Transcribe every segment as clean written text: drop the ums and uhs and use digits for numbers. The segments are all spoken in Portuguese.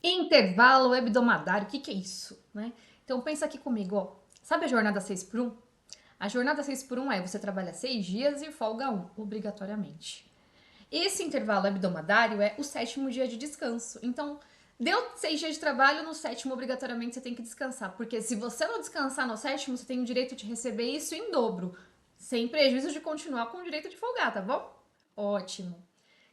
Intervalo hebdomadário, o que que é isso, né? Então pensa aqui comigo, ó. Sabe a jornada 6 por 1? A jornada 6 por 1 é você trabalha 6 dias e folga um, obrigatoriamente. Esse intervalo hebdomadário é o sétimo dia de descanso. Então, deu 6 dias de trabalho, no sétimo, obrigatoriamente, você tem que descansar. Porque se você não descansar no sétimo, você tem o direito de receber isso em dobro. Sem prejuízo de continuar com o direito de folgar, tá bom? Ótimo.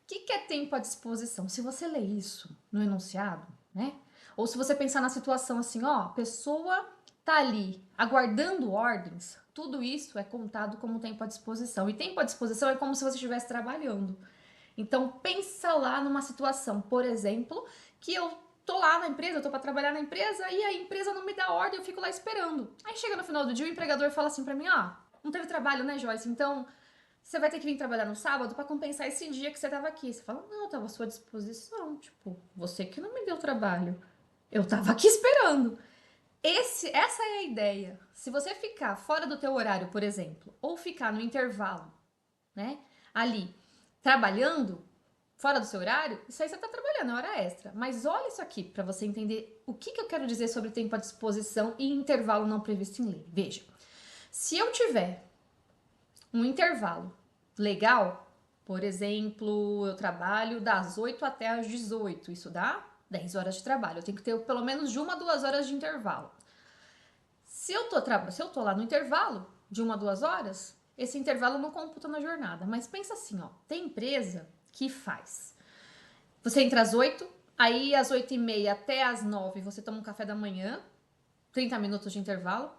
O que é tempo à disposição? Se você ler isso no enunciado, né? Ou se você pensar na situação assim, ó, a pessoa tá ali aguardando ordens, tudo isso é contado como tempo à disposição. E tempo à disposição é como se você estivesse trabalhando. Então pensa lá numa situação, por exemplo, que eu tô lá na empresa, eu tô para trabalhar na empresa e a empresa não me dá ordem, eu fico lá esperando. Aí chega no final do dia, o empregador fala assim para mim: "Ah, não teve trabalho, né, Joyce? Então, você vai ter que vir trabalhar no sábado para compensar esse dia que você tava aqui". Você fala: "Não, eu tava à sua disposição, tipo, você que não me deu trabalho. Eu tava aqui esperando". Essa é a ideia. Se você ficar fora do teu horário, por exemplo, ou ficar no intervalo, né, ali trabalhando fora do seu horário, isso aí você tá trabalhando, é hora extra. Mas olha isso aqui para você entender o que eu quero dizer sobre tempo à disposição e intervalo não previsto em lei. Veja, se eu tiver um intervalo legal, por exemplo, eu trabalho das 8 até as 18, isso dá 10 horas de trabalho. Eu tenho que ter pelo menos de 1 a 2 horas de intervalo. Se eu tô lá no intervalo de 1 a 2 horas, esse intervalo não computa na jornada. Mas pensa assim, ó, tem empresa que faz. Você entra às 8, aí às 8h30 até às 9 você toma um café da manhã, 30 minutos de intervalo.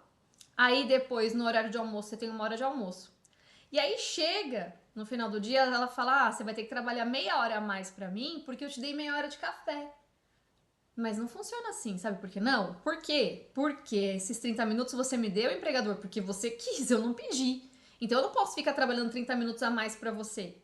Aí depois, no horário de almoço, você tem 1 hora de almoço. E aí chega no final do dia, ela fala: "Ah, você vai ter que trabalhar meia hora a mais pra mim, porque eu te dei meia hora de café". Mas não funciona assim, sabe por que não? Por quê? Porque esses 30 minutos você me deu, empregador, porque você quis, eu não pedi. Então eu não posso ficar trabalhando 30 minutos a mais pra você.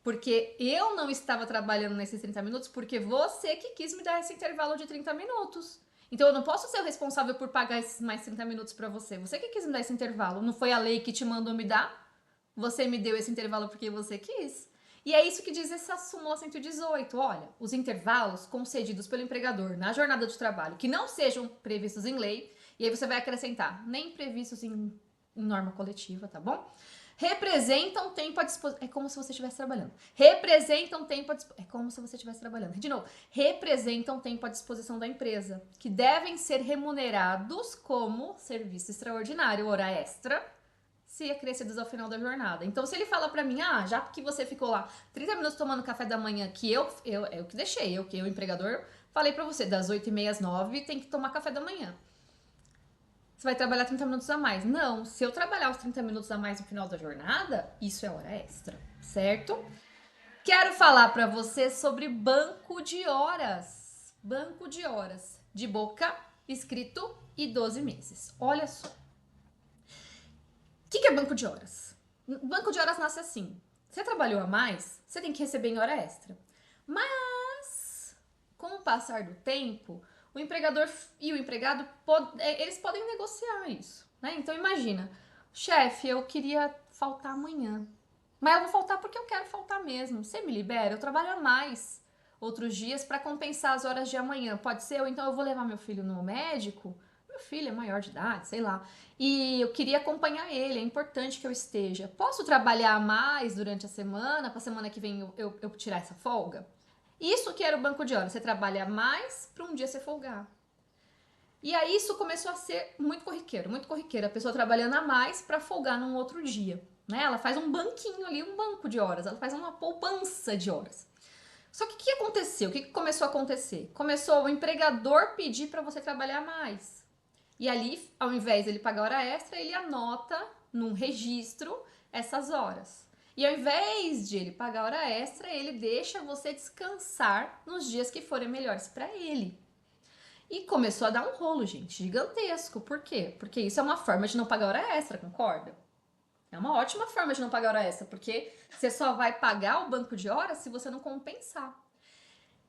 Porque eu não estava trabalhando nesses 30 minutos porque você que quis me dar esse intervalo de 30 minutos. Então eu não posso ser o responsável por pagar esses mais 30 minutos pra você. Você que quis me dar esse intervalo. Não foi a lei que te mandou me dar? Você me deu esse intervalo porque você quis. E é isso que diz essa súmula 118. Olha, os intervalos concedidos pelo empregador na jornada de trabalho que não sejam previstos em lei, e aí você vai acrescentar, nem previstos em norma coletiva, tá bom? Representam tempo à disposição. É como se você estivesse trabalhando. Representam tempo à disposição. É como se você estivesse trabalhando. De novo, representam tempo à disposição da empresa, que devem ser remunerados como serviço extraordinário, hora extra, se acrescidos ao final da jornada. Então, se ele fala pra mim: "Ah, já que você ficou lá 30 minutos tomando café da manhã, que eu que deixei, eu que o empregador falei pra você, das 8h30 às 9 tem que tomar café da manhã. Você vai trabalhar 30 minutos a mais". Não, se eu trabalhar os 30 minutos a mais no final da jornada, isso é hora extra, certo? Quero falar pra você sobre banco de horas. Banco de horas, de boca, escrito e 12 meses. Olha só. O que é banco de horas? Banco de horas nasce assim. Você trabalhou a mais, você tem que receber em hora extra. Mas, com o passar do tempo, o empregador e o empregado eles podem negociar isso, né? Então imagina, chefe, eu queria faltar amanhã, mas eu vou faltar porque eu quero faltar mesmo. Você me libera? Eu trabalho a mais outros dias para compensar as horas de amanhã. Pode ser? Ou então eu vou levar meu filho no médico. Meu filho é maior de idade, sei lá. E eu queria acompanhar ele, é importante que eu esteja. Posso trabalhar mais durante a semana, para a semana que vem eu tirar essa folga? Isso que era o banco de horas. Você trabalha mais para um dia você folgar. E aí isso começou a ser muito corriqueiro, muito corriqueiro. A pessoa trabalhando a mais para folgar num outro dia. Né? Ela faz um banquinho ali, um banco de horas. Ela faz uma poupança de horas. Só que o que aconteceu? O que começou a acontecer? Começou o empregador pedir para você trabalhar mais. E ali, ao invés de ele pagar hora extra, ele anota num registro essas horas. E ao invés de ele pagar hora extra, ele deixa você descansar nos dias que forem melhores para ele. E começou a dar um rolo, gente, gigantesco. Por quê? Porque isso é uma forma de não pagar hora extra, concorda? É uma ótima forma de não pagar hora extra, porque você só vai pagar o banco de horas se você não compensar.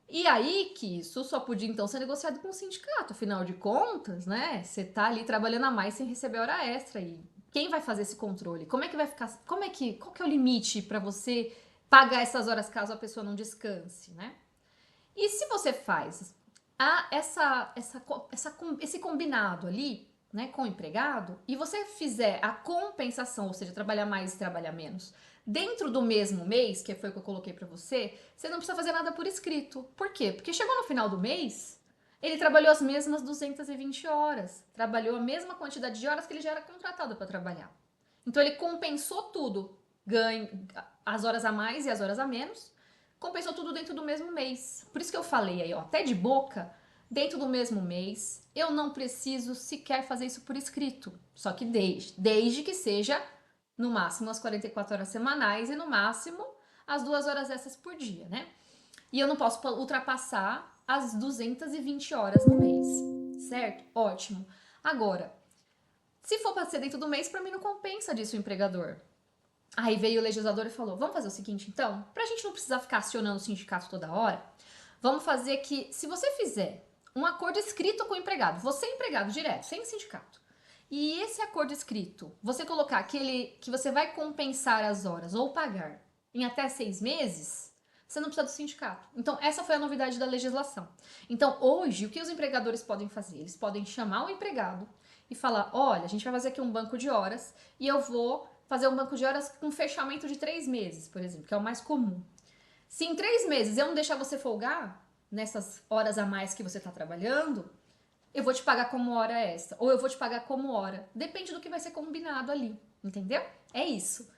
E aí que isso só podia então ser negociado com o sindicato, afinal de contas, né? Você tá ali trabalhando a mais sem receber hora extra e quem vai fazer esse controle? Como é que vai ficar? Qual que é o limite para você pagar essas horas caso a pessoa não descanse, né? E se você faz há esse combinado ali, né, com o empregado, e você fizer a compensação, ou seja, trabalhar mais e trabalhar menos, dentro do mesmo mês, que foi o que eu coloquei para você, você não precisa fazer nada por escrito. Por quê? Porque chegou no final do mês, ele trabalhou as mesmas 220 horas, trabalhou a mesma quantidade de horas que ele já era contratado para trabalhar. Então ele compensou tudo, ganha as horas a mais e as horas a menos, compensou tudo dentro do mesmo mês. Por isso que eu falei aí, ó, até de boca, dentro do mesmo mês, eu não preciso sequer fazer isso por escrito. Só que desde que seja no máximo as 44 horas semanais e no máximo as 2 horas essas por dia, né? E eu não posso ultrapassar as 220 horas no mês, certo? Ótimo. Agora, se for para ser dentro do mês, para mim não compensa disso o empregador. Aí veio o legislador e falou: vamos fazer o seguinte então, pra gente não precisar ficar acionando o sindicato toda hora, vamos fazer que, se você fizer um acordo escrito com o empregado, você é empregado direto, sem sindicato, e esse acordo escrito, você colocar que você vai compensar as horas ou pagar em até 6 meses, você não precisa do sindicato. Então, essa foi a novidade da legislação. Então, hoje, o que os empregadores podem fazer? Eles podem chamar o empregado e falar: olha, a gente vai fazer aqui um banco de horas e eu vou fazer um banco de horas com fechamento de 3 meses, por exemplo, que é o mais comum. Se em 3 meses eu não deixar você folgar nessas horas a mais que você está trabalhando, eu vou te pagar como hora extra, ou eu vou te pagar como hora. Depende do que vai ser combinado ali, entendeu? É isso.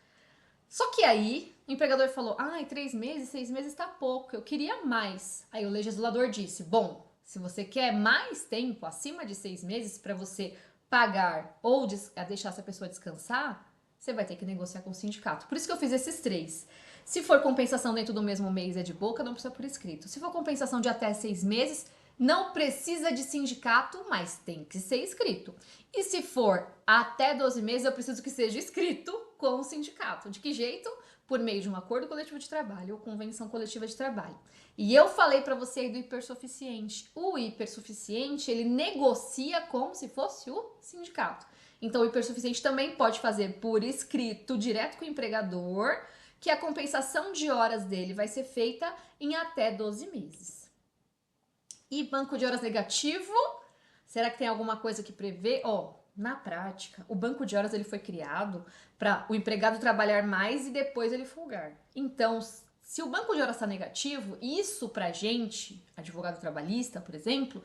Só que aí, o empregador falou: ai, 3 meses, 6 meses tá pouco, eu queria mais. Aí o legislador disse: bom, se você quer mais tempo, acima de 6 meses, para você pagar ou deixar essa pessoa descansar, você vai ter que negociar com o sindicato. Por isso que eu fiz esses 3. Se for compensação dentro do mesmo mês, é de boca, não precisa por escrito. Se for compensação de até 6 meses, não precisa de sindicato, mas tem que ser escrito. E se for até 12 meses, eu preciso que seja escrito com o sindicato. De que jeito? Por meio de um acordo coletivo de trabalho ou convenção coletiva de trabalho. E eu falei para você aí do hipersuficiente. O hipersuficiente, ele negocia como se fosse o sindicato. Então, o hipersuficiente também pode fazer por escrito, direto com o empregador, que a compensação de horas dele vai ser feita em até 12 meses. E banco de horas negativo? Será que tem alguma coisa que prevê? Na prática, o banco de horas ele foi criado para o empregado trabalhar mais e depois ele folgar. Então, se o banco de horas está negativo, isso pra gente, advogado trabalhista, por exemplo,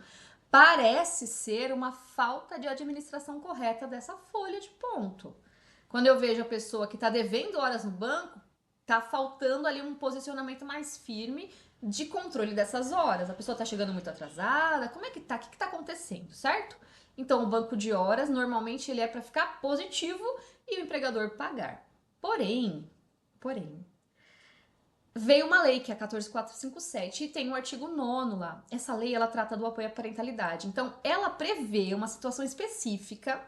parece ser uma falta de administração correta dessa folha de ponto. Quando eu vejo a pessoa que está devendo horas no banco, tá faltando ali um posicionamento mais firme de controle dessas horas. A pessoa tá chegando muito atrasada, como é que tá? O que tá acontecendo, certo? Então, o banco de horas, normalmente, ele é para ficar positivo e o empregador pagar. Porém, veio uma lei, que é a 14.457, e tem o artigo 9º lá. Essa lei, ela trata do apoio à parentalidade. Então, ela prevê uma situação específica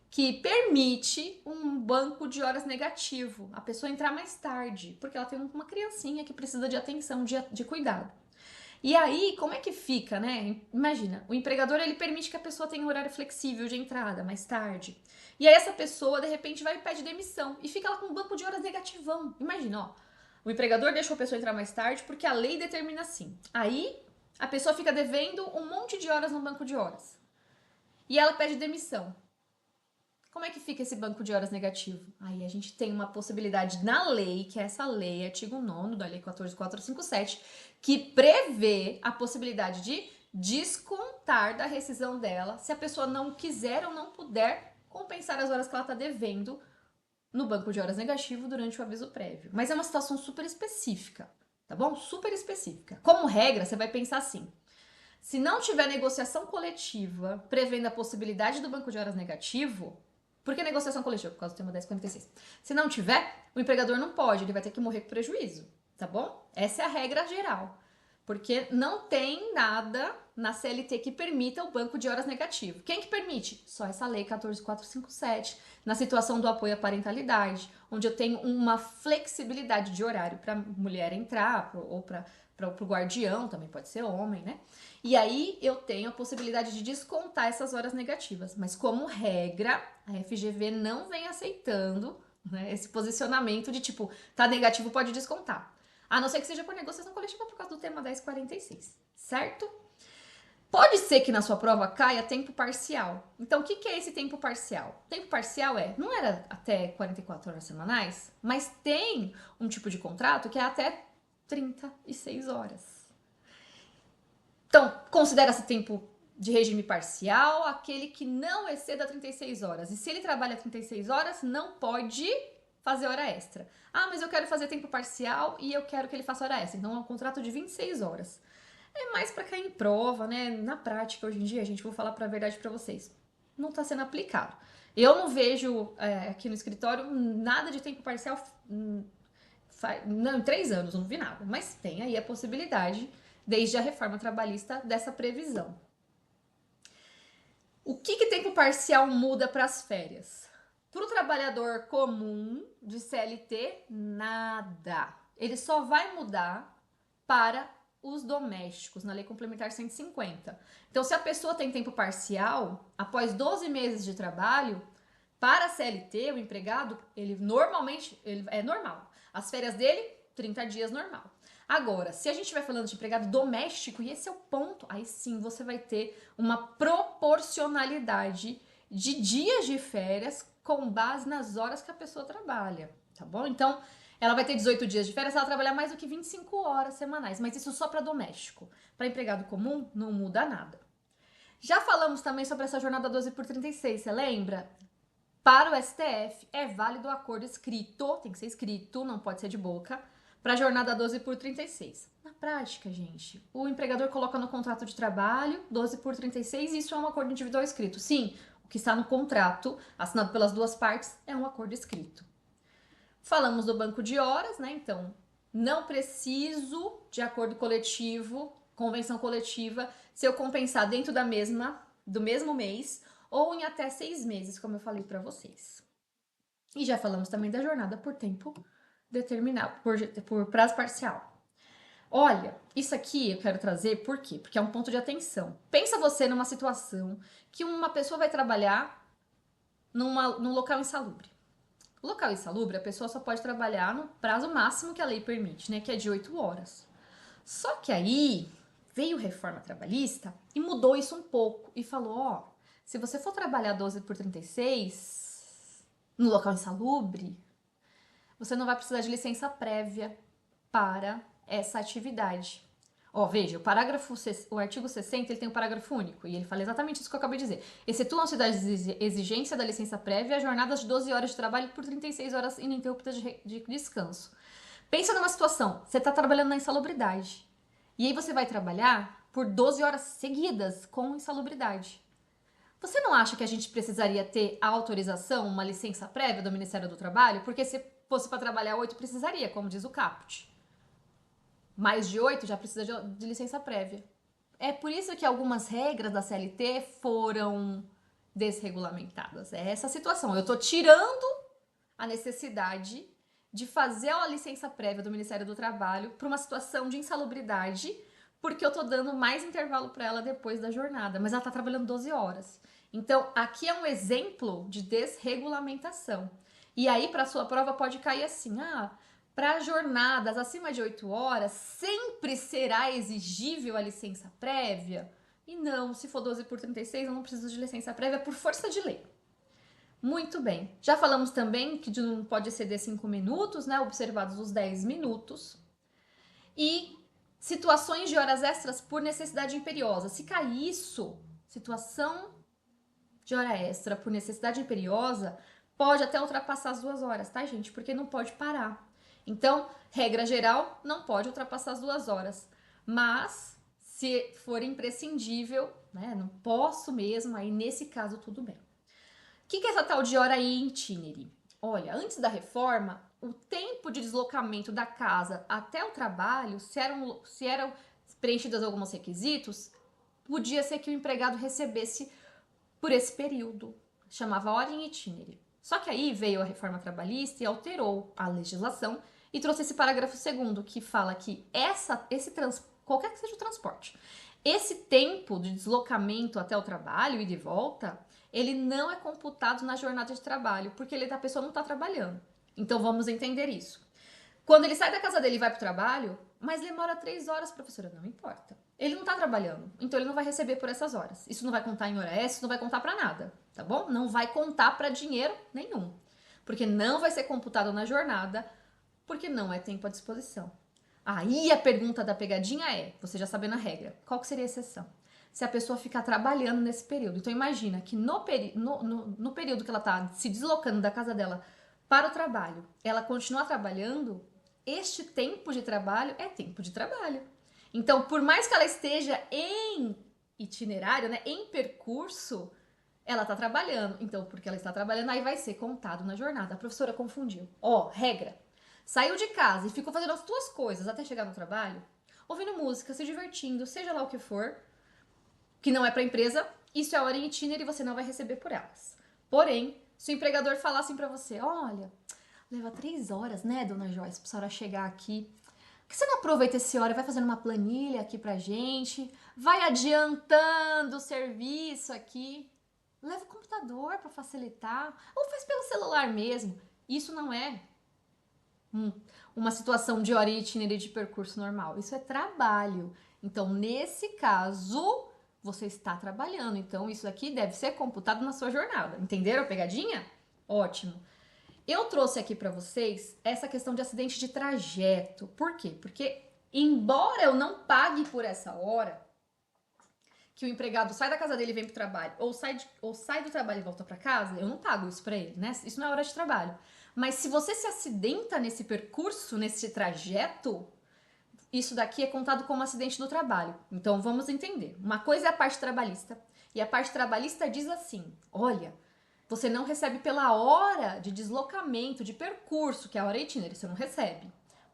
que permite um banco de horas negativo, a pessoa entrar mais tarde, porque ela tem uma criancinha que precisa de atenção, de cuidado. E aí, como é que fica, né? Imagina, o empregador ele permite que a pessoa tenha um horário flexível de entrada, mais tarde. E aí essa pessoa, de repente, vai e pede demissão e fica lá com um banco de horas negativão. Imagina, ó, o empregador deixou a pessoa entrar mais tarde porque a lei determina assim. Aí, a pessoa fica devendo um monte de horas no banco de horas. E ela pede demissão. Como é que fica esse banco de horas negativo? Aí a gente tem uma possibilidade na lei, que é essa lei, artigo 9º da lei 14.457, que prevê a possibilidade de descontar da rescisão dela se a pessoa não quiser ou não puder compensar as horas que ela está devendo no banco de horas negativo durante o aviso prévio. Mas é uma situação super específica, tá bom? Super específica. Como regra, você vai pensar assim: se não tiver negociação coletiva prevendo a possibilidade do banco de horas negativo, por que negociação coletiva? Por causa do tema 1046. Se não tiver, o empregador não pode, ele vai ter que morrer com prejuízo, tá bom? Essa é a regra geral. Porque não tem nada na CLT que permita o banco de horas negativo. Quem que permite? Só essa lei 14.457, na situação do apoio à parentalidade, onde eu tenho uma flexibilidade de horário para mulher entrar, ou para o guardião, também pode ser homem, né? E aí eu tenho a possibilidade de descontar essas horas negativas. Mas como regra, a FGV não vem aceitando, né, esse posicionamento de tipo, tá negativo, pode descontar. A não ser que seja por negociação coletiva por causa do tema 1046, certo? Pode ser que na sua prova caia tempo parcial. Então, o que é esse tempo parcial? Tempo parcial não era até 44 horas semanais, mas tem um tipo de contrato que é até 36 horas. Então, considera-se tempo de regime parcial aquele que não exceda 36 horas. E se ele trabalha 36 horas, não pode fazer hora extra. Ah, mas eu quero fazer tempo parcial e eu quero que ele faça hora extra. Então, é um contrato de 26 horas. É mais para cair em prova, né? Na prática, hoje em dia, gente, vou falar a verdade para vocês. Não está sendo aplicado. Eu não vejo aqui no escritório nada de tempo parcial. Não, em 3 anos, eu não vi nada. Mas tem aí a possibilidade, desde a reforma trabalhista, dessa previsão. O que tempo parcial muda para as férias? Para o trabalhador comum de CLT, nada. Ele só vai mudar para os domésticos, na Lei Complementar 150. Então, se a pessoa tem tempo parcial, após 12 meses de trabalho, para a CLT, o empregado, ele é normal. As férias dele, 30 dias normal. Agora, se a gente vai falando de empregado doméstico, e esse é o ponto, aí sim você vai ter uma proporcionalidade de dias de férias com base nas horas que a pessoa trabalha, tá bom? Então, ela vai ter 18 dias de férias se ela trabalhar mais do que 25 horas semanais, mas isso só para doméstico. Para empregado comum, não muda nada. Já falamos também sobre essa jornada 12 por 36, você lembra? Para o STF, é válido o acordo escrito, tem que ser escrito, não pode ser de boca, para a jornada 12 por 36. Na prática, gente, o empregador coloca no contrato de trabalho 12 por 36 e isso é um acordo individual escrito. Sim, o que está no contrato, assinado pelas duas partes, é um acordo escrito. Falamos do banco de horas, né? Então, não preciso de acordo coletivo, convenção coletiva, se eu compensar dentro do mesmo mês ou em até 6 meses, como eu falei para vocês. E já falamos também da jornada por tempo determinado, por prazo parcial. Olha, isso aqui eu quero trazer por quê? Porque é um ponto de atenção. Pensa você numa situação que uma pessoa vai trabalhar num local insalubre. O local insalubre, a pessoa só pode trabalhar no prazo máximo que a lei permite, né? Que é de 8 horas. Só que aí veio reforma trabalhista e mudou isso um pouco e falou, ó, se você for trabalhar 12 por 36 no local insalubre, você não vai precisar de licença prévia para essa atividade. Ó, veja, o artigo 60 ele tem um parágrafo único e ele fala exatamente isso que eu acabei de dizer. Excetuam-se da exigência da licença prévia jornadas de 12 horas de trabalho por 36 horas ininterruptas de descanso. Pensa numa situação, você está trabalhando na insalubridade e aí você vai trabalhar por 12 horas seguidas com insalubridade. Você não acha que a gente precisaria ter a autorização, uma licença prévia do Ministério do Trabalho? Porque se fosse para trabalhar 8, precisaria, como diz o caput. Mais de 8 já precisa de licença prévia. É por isso que algumas regras da CLT foram desregulamentadas. É essa situação. Eu estou tirando a necessidade de fazer a licença prévia do Ministério do Trabalho para uma situação de insalubridade, porque eu estou dando mais intervalo para ela depois da jornada, mas ela está trabalhando 12 horas. Então, aqui é um exemplo de desregulamentação. E aí, para a sua prova, pode cair assim: para jornadas acima de 8 horas, sempre será exigível a licença prévia? E não, se for 12 por 36, eu não preciso de licença prévia por força de lei. Muito bem. Já falamos também que não pode exceder 5 minutos, né? Observados os 10 minutos. E situações de horas extras por necessidade imperiosa. Se cair isso, situação de hora extra por necessidade imperiosa, pode até ultrapassar as 2 horas, tá, gente? Porque não pode parar. Então, regra geral, não pode ultrapassar as 2 horas. Mas, se for imprescindível, né? Não posso mesmo, aí nesse caso tudo bem. O que é essa tal de hora itinere? Olha, antes da reforma, o tempo de deslocamento da casa até o trabalho, se eram preenchidos alguns requisitos, podia ser que o empregado recebesse por esse período. Chamava hora em itinere. Só que aí veio a reforma trabalhista e alterou a legislação e trouxe esse parágrafo 2º que fala que qualquer que seja o transporte, esse tempo de deslocamento até o trabalho e de volta, ele não é computado na jornada de trabalho, porque a pessoa não está trabalhando. Então vamos entender isso. Quando ele sai da casa dele e vai para o trabalho, mas demora 3 horas, professora, não importa. ele não tá trabalhando, então ele não vai receber por essas horas. Isso não vai contar em hora extra, isso não vai contar pra nada, tá bom? Não vai contar pra dinheiro nenhum, porque não vai ser computado na jornada, porque não é tempo à disposição. Aí a pergunta da pegadinha é, você já sabendo a regra, qual que seria a exceção? Se a pessoa ficar trabalhando nesse período. Então imagina que no período que ela tá se deslocando da casa dela para o trabalho, ela continua trabalhando, este tempo de trabalho é tempo de trabalho. Então, por mais que ela esteja em itinerário, né, em percurso, ela tá trabalhando. Então, porque ela está trabalhando, aí vai ser contado na jornada. A professora confundiu. Ó, regra. Saiu de casa e ficou fazendo as tuas coisas até chegar no trabalho, ouvindo música, se divertindo, seja lá o que for, que não é para a empresa, isso é hora em itinerário e você não vai receber por elas. Porém, se o empregador falar assim para você, olha, leva 3 horas, né, dona Joyce, pra senhora chegar aqui. Por que você não aproveita esse hora e vai fazendo uma planilha aqui pra gente? Vai adiantando o serviço aqui. Leva o computador para facilitar. Ou faz pelo celular mesmo. Isso não é uma situação de hora e itinerário de percurso normal. Isso é trabalho. Então, nesse caso, você está trabalhando. Então, isso aqui deve ser computado na sua jornada. Entenderam a pegadinha? Ótimo. Eu trouxe aqui para vocês essa questão de acidente de trajeto. Por quê? Porque, embora eu não pague por essa hora, que o empregado sai da casa dele e vem pro trabalho, ou sai do trabalho e volta para casa, eu não pago isso para ele, né? Isso não é hora de trabalho. Mas se você se acidenta nesse percurso, nesse trajeto, isso daqui é contado como acidente do trabalho. Então vamos entender. Uma coisa é a parte trabalhista, e a parte trabalhista diz assim: olha, você não recebe pela hora de deslocamento, de percurso, que é a hora itinerária, você não recebe.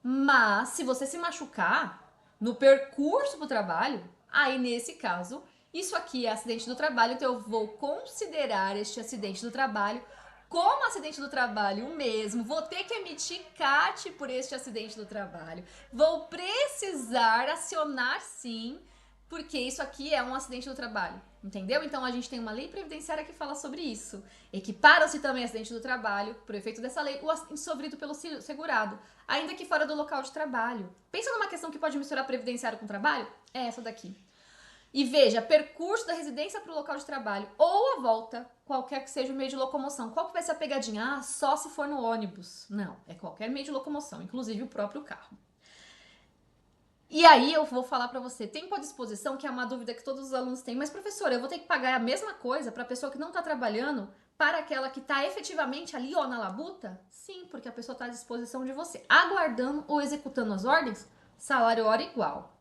Mas se você se machucar no percurso para o trabalho, aí nesse caso, isso aqui é acidente do trabalho, então eu vou considerar este acidente do trabalho como acidente do trabalho mesmo, vou ter que emitir CAT por este acidente do trabalho, vou precisar acionar sim, porque isso aqui é um acidente do trabalho, entendeu? Então a gente tem uma lei previdenciária que fala sobre isso. Equiparam-se também acidente do trabalho, por efeito dessa lei, o acidente sofrido pelo segurado, ainda que fora do local de trabalho. Pensa numa questão que pode misturar previdenciário com trabalho? É essa daqui. E veja, percurso da residência para o local de trabalho ou a volta, qualquer que seja o meio de locomoção. Qual que vai ser a pegadinha? Ah, só se for no ônibus. Não, é qualquer meio de locomoção, inclusive o próprio carro. E aí eu vou falar para você, tempo à disposição, que é uma dúvida que todos os alunos têm, mas professora, eu vou ter que pagar a mesma coisa para a pessoa que não está trabalhando para aquela que está efetivamente ali, ó, na labuta? Sim, porque a pessoa está à disposição de você, aguardando ou executando as ordens, salário hora igual.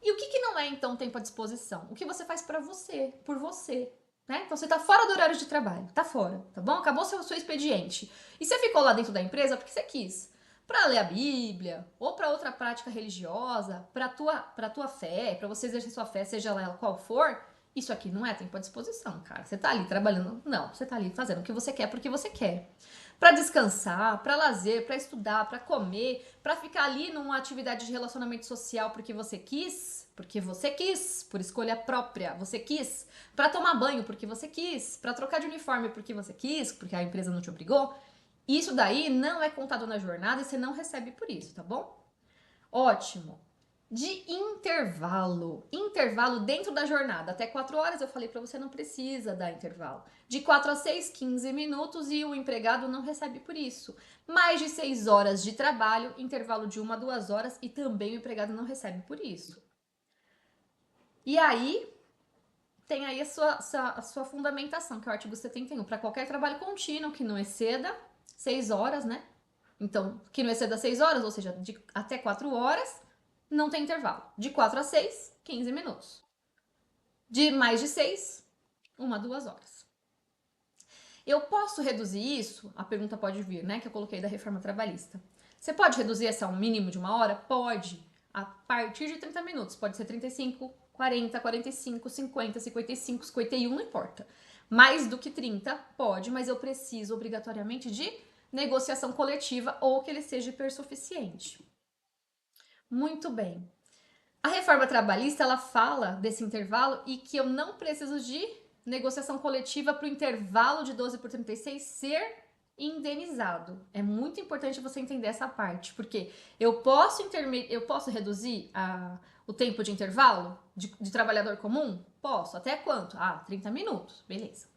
E o que não é, então, tempo à disposição? O que você faz para você, por você, né? Então, você tá fora do horário de trabalho, tá fora, tá bom? Acabou seu expediente. E você ficou lá dentro da empresa porque você quis. Para ler a Bíblia, ou para outra prática religiosa, para tua fé, para você exercer sua fé, seja lá qual for, isso aqui não é tempo à disposição, cara. Você tá ali trabalhando, não, você tá ali fazendo o que você quer porque você quer. Para descansar, para lazer, para estudar, para comer, para ficar ali numa atividade de relacionamento social porque você quis, por escolha própria, você quis, para tomar banho porque você quis, para trocar de uniforme porque você quis, porque a empresa não te obrigou. Isso daí não é contado na jornada e você não recebe por isso, tá bom? Ótimo. De intervalo. Intervalo dentro da jornada. Até 4 horas eu falei para você não precisa dar intervalo. De 4 a 6, 15 minutos e o empregado não recebe por isso. Mais de 6 horas de trabalho, intervalo de 1 a 2 horas e também o empregado não recebe por isso. E aí, tem aí a sua fundamentação, que é o artigo 71. Para qualquer trabalho contínuo que não exceda 6 horas, né? Então, que não exceda 6 horas, ou seja, até 4 horas, não tem intervalo. De 4 a 6, 15 minutos. De mais de 6, 1 a 2 horas. Eu posso reduzir isso? A pergunta pode vir, né? Que eu coloquei da reforma trabalhista. Você pode reduzir essa a um mínimo de 1 hora? Pode. A partir de 30 minutos. Pode ser 35, 40, 45, 50, 55, 51, não importa. Mais do que 30, pode, mas eu preciso obrigatoriamente de negociação coletiva ou que ele seja hipersuficiente. Muito bem. A reforma trabalhista, ela fala desse intervalo e que eu não preciso de negociação coletiva para o intervalo de 12 por 36 ser indenizado. É muito importante você entender essa parte, porque eu posso reduzir o tempo de intervalo de trabalhador comum? Posso. Até quanto? 30 minutos. Beleza.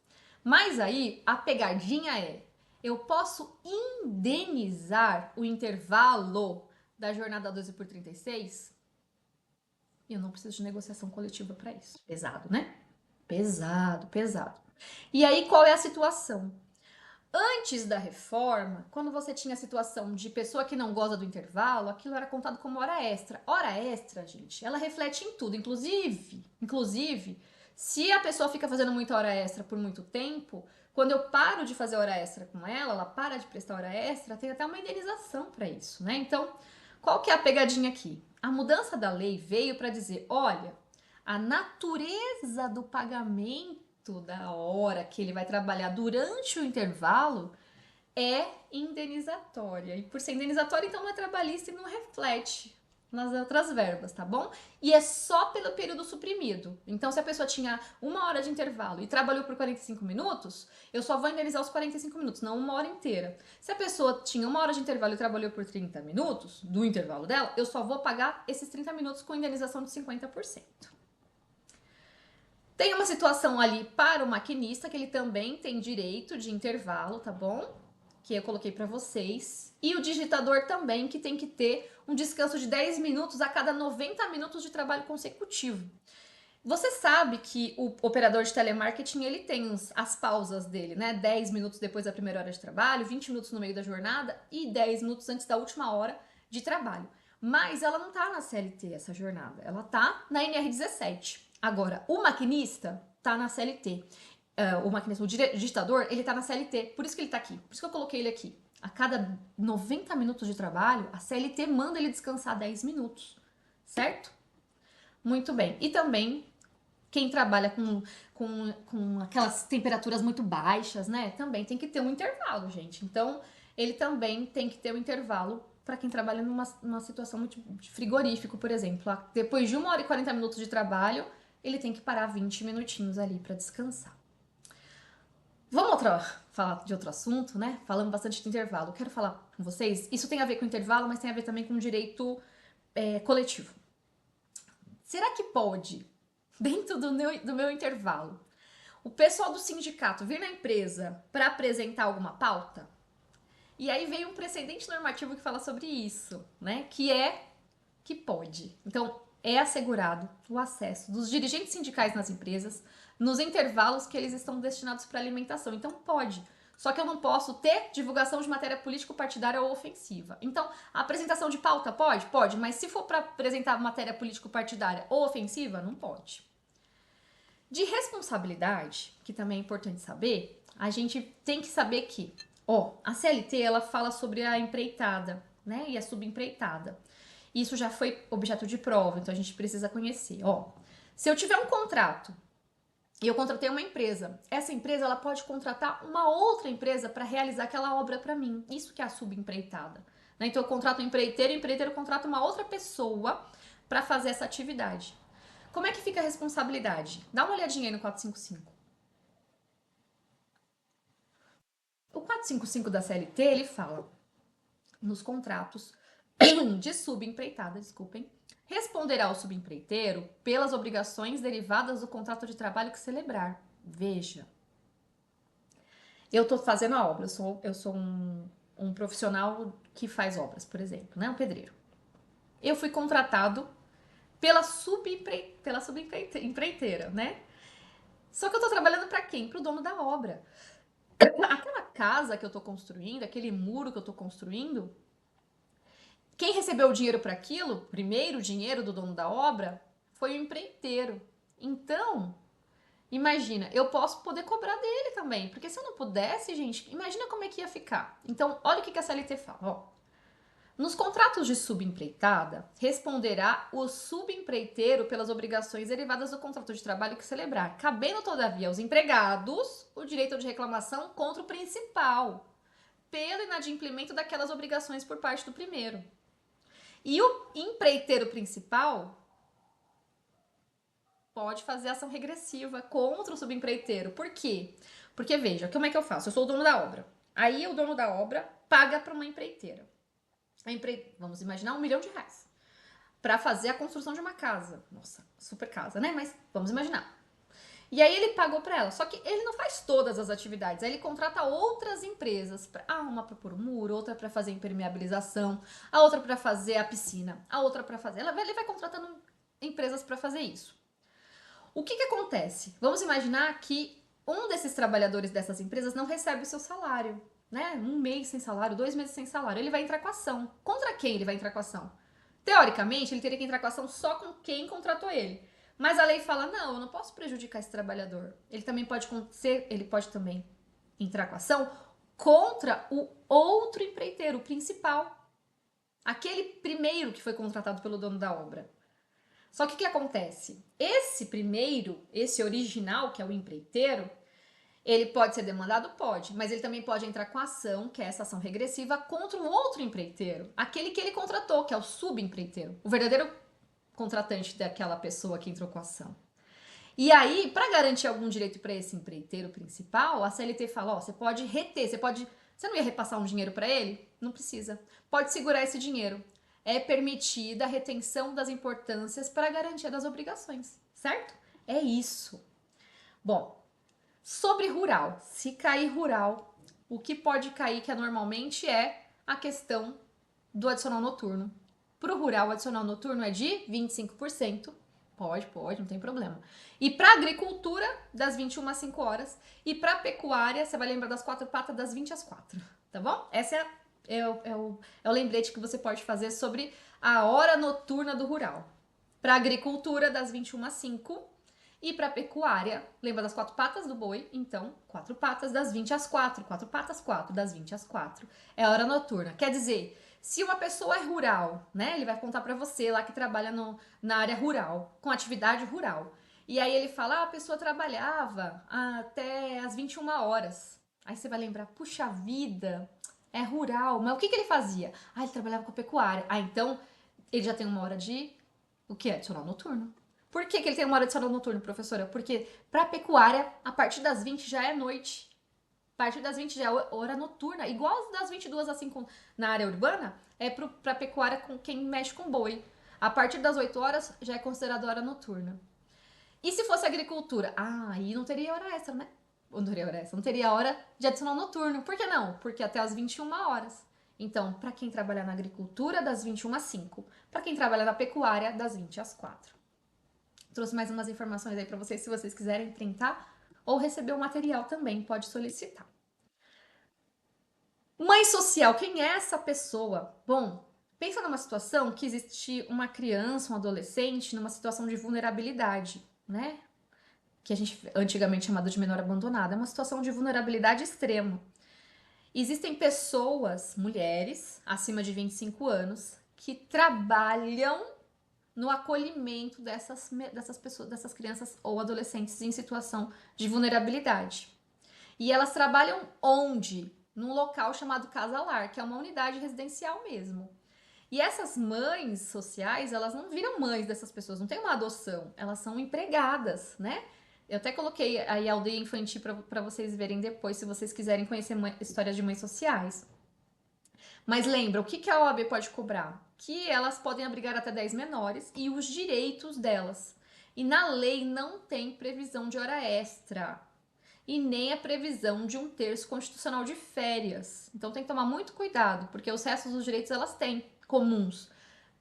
Mas aí, a pegadinha é, eu posso indenizar o intervalo da jornada 12 por 36? Eu não preciso de negociação coletiva para isso. Pesado, né? Pesado, pesado. E aí, qual é a situação? Antes da reforma, quando você tinha a situação de pessoa que não goza do intervalo, aquilo era contado como hora extra. Hora extra, gente, ela reflete em tudo, inclusive, se a pessoa fica fazendo muita hora extra por muito tempo, quando eu paro de fazer hora extra com ela, ela para de prestar hora extra, tem até uma indenização para isso, né? Então, qual que é a pegadinha aqui? A mudança da lei veio para dizer, olha, a natureza do pagamento da hora que ele vai trabalhar durante o intervalo é indenizatória. E por ser indenizatória, então não é trabalhista e não reflete nas outras verbas, tá bom? E é só pelo período suprimido. Então, se a pessoa tinha 1 hora de intervalo e trabalhou por 45 minutos, eu só vou indenizar os 45 minutos, não 1 hora inteira. Se a pessoa tinha 1 hora de intervalo e trabalhou por 30 minutos, do intervalo dela, eu só vou pagar esses 30 minutos com indenização de 50%. Tem uma situação ali para o maquinista, que ele também tem direito de intervalo, tá bom? Que eu coloquei para vocês. E o digitador também, que tem que ter um descanso de 10 minutos a cada 90 minutos de trabalho consecutivo. Você sabe que o operador de telemarketing, ele tem as pausas dele, né? 10 minutos depois da primeira hora de trabalho, 20 minutos no meio da jornada e 10 minutos antes da última hora de trabalho. Mas ela não tá na CLT, essa jornada. Ela tá na NR17. Agora, o maquinista tá na CLT. O digitador, ele tá na CLT. Por isso que ele tá aqui. Por isso que eu coloquei ele aqui. A cada 90 minutos de trabalho, a CLT manda ele descansar 10 minutos. Certo? Muito bem. E também, quem trabalha com aquelas temperaturas muito baixas, né? Também tem que ter um intervalo, gente. Então, ele também tem que ter um intervalo para quem trabalha numa situação muito de frigorífico, por exemplo. Depois de 1 hora e 40 minutos de trabalho, ele tem que parar 20 minutinhos ali para descansar. Vamos falar de outro assunto, né? Falamos bastante de intervalo. Quero falar com vocês. Isso tem a ver com intervalo, mas tem a ver também com direito coletivo. Será que pode, dentro do meu intervalo, o pessoal do sindicato vir na empresa para apresentar alguma pauta? E aí veio um precedente normativo que fala sobre isso, né? Que pode. Então, é assegurado o acesso dos dirigentes sindicais nas empresas nos intervalos que eles estão destinados para alimentação. Então, pode. Só que eu não posso ter divulgação de matéria político-partidária ou ofensiva. Então, a apresentação de pauta pode? Pode, mas se for para apresentar matéria político-partidária ou ofensiva, não pode. De responsabilidade, que também é importante saber, a gente tem que saber que, a CLT, ela fala sobre a empreitada, né, e a subempreitada. Isso já foi objeto de prova, então a gente precisa conhecer. Se eu tiver um contrato e eu contratei uma empresa, essa empresa ela pode contratar uma outra empresa para realizar aquela obra para mim. Isso que é a subempreitada. Né? Então eu contrato um empreiteiro e o empreiteiro contrata uma outra pessoa para fazer essa atividade. Como é que fica a responsabilidade? Dá uma olhadinha aí no 455. O 455 da CLT, ele fala nos contratos de subempreitada, responderá ao subempreiteiro pelas obrigações derivadas do contrato de trabalho que celebrar. Veja, eu estou fazendo a obra, eu sou um profissional que faz obras, por exemplo, né? Um pedreiro. Eu fui contratado pela subempreiteira, né? Só que eu estou trabalhando para quem? Para o dono da obra. Aquela casa que eu estou construindo, aquele muro que eu estou construindo, quem recebeu o dinheiro para aquilo, primeiro o dinheiro do dono da obra, foi o empreiteiro. Então, imagina, eu posso poder cobrar dele também, porque se eu não pudesse, gente, imagina como é que ia ficar. Então, olha o que a CLT fala, Nos contratos de subempreitada, responderá o subempreiteiro pelas obrigações derivadas do contrato de trabalho que celebrar, cabendo, todavia, aos empregados o direito de reclamação contra o principal, pelo inadimplemento daquelas obrigações por parte do primeiro. E o empreiteiro principal pode fazer ação regressiva contra o subempreiteiro. Por quê? Porque, veja, como é que eu faço? Eu sou o dono da obra. Aí o dono da obra paga para uma empreiteira. Vamos imaginar R$1 milhão. para fazer a construção de uma casa. Nossa, super casa, né? Mas vamos imaginar. E aí ele pagou para ela. Só que ele não faz todas as atividades. Aí ele contrata outras empresas. Uma para pôr o muro, outra para fazer impermeabilização, a outra para fazer a piscina, a outra para fazer. Ele vai contratando empresas para fazer isso. O que acontece? Vamos imaginar que um desses trabalhadores dessas empresas não recebe o seu salário, né? 1 mês sem salário, 2 meses sem salário. Ele vai entrar com ação. Contra quem ele vai entrar com ação? Teoricamente, ele teria que entrar com ação só com quem contratou ele. Mas a lei fala, não, eu não posso prejudicar esse trabalhador. Ele pode também entrar com ação contra o outro empreiteiro, o principal. Aquele primeiro que foi contratado pelo dono da obra. Só que o que acontece? Esse original, que é o empreiteiro, ele pode ser demandado? Pode, mas ele também pode entrar com ação, que é essa ação regressiva, contra um outro empreiteiro, aquele que ele contratou, que é o subempreiteiro, o verdadeiro contratante daquela pessoa que entrou com a ação. E aí, para garantir algum direito para esse empreiteiro principal, a CLT fala, ó, você pode reter, você não ia repassar um dinheiro para ele? Não precisa. Pode segurar esse dinheiro. É permitida a retenção das importâncias para a garantia das obrigações, certo? É isso. Bom, sobre rural, se cair rural, o que pode cair, que normalmente é a questão do adicional noturno. Para o rural, o adicional noturno é de 25%. Pode, não tem problema. E para agricultura, das 21 às 5 horas. E para pecuária, você vai lembrar das 4 patas, das 20 às 4. Tá bom? Essa é o lembrete que você pode fazer sobre a hora noturna do rural. Para agricultura, das 21 às 5. E para pecuária, lembra das 4 patas do boi? Então, 4 patas das 20 às 4. 4 patas, 4 das 20 às 4. É a hora noturna. Quer dizer, se uma pessoa é rural, né? Ele vai contar para você lá que trabalha na área rural, com atividade rural. E aí ele fala, a pessoa trabalhava até as 21 horas. Aí você vai lembrar, puxa vida, é rural. Mas o que ele fazia? Ele trabalhava com a pecuária. Então, ele já tem uma hora de... O que é? Adicional noturno. Por que ele tem uma hora adicional noturno, professora? Porque para pecuária, a partir das 20 já é noite. A partir das 20 já é hora noturna. Igual das 22 às 5 na área urbana, é para pecuária com quem mexe com boi. A partir das 8 horas já é considerada hora noturna. E se fosse agricultura? Aí não teria hora extra, né? Não teria hora extra, não teria hora de adicional noturno. Por que não? Porque até as 21 horas. Então, para quem trabalha na agricultura, das 21 às 5. Para quem trabalha na pecuária, das 20 às 4. Trouxe mais umas informações aí para vocês, se vocês quiserem printar ou receber o material também, pode solicitar. Mãe social, quem é essa pessoa? Bom, pensa numa situação que existe uma criança, um adolescente, numa situação de vulnerabilidade, né? Que a gente antigamente chamava de menor abandonada. É uma situação de vulnerabilidade extrema. Existem pessoas, mulheres, acima de 25 anos, que trabalham no acolhimento dessas pessoas, dessas crianças ou adolescentes em situação de vulnerabilidade. E elas trabalham onde? Num local chamado Casa Lar, que é uma unidade residencial mesmo. E essas mães sociais, elas não viram mães dessas pessoas, não tem uma adoção, elas são empregadas, né? Eu até coloquei aí a aldeia infantil para vocês verem depois, se vocês quiserem conhecer histórias de mães sociais. Mas lembra, o que a OAB pode cobrar? Que elas podem abrigar até 10 menores e os direitos delas. E na lei não tem previsão de hora extra. E nem a previsão de 1/3 constitucional de férias. Então tem que tomar muito cuidado, porque os restos dos direitos elas têm, comuns,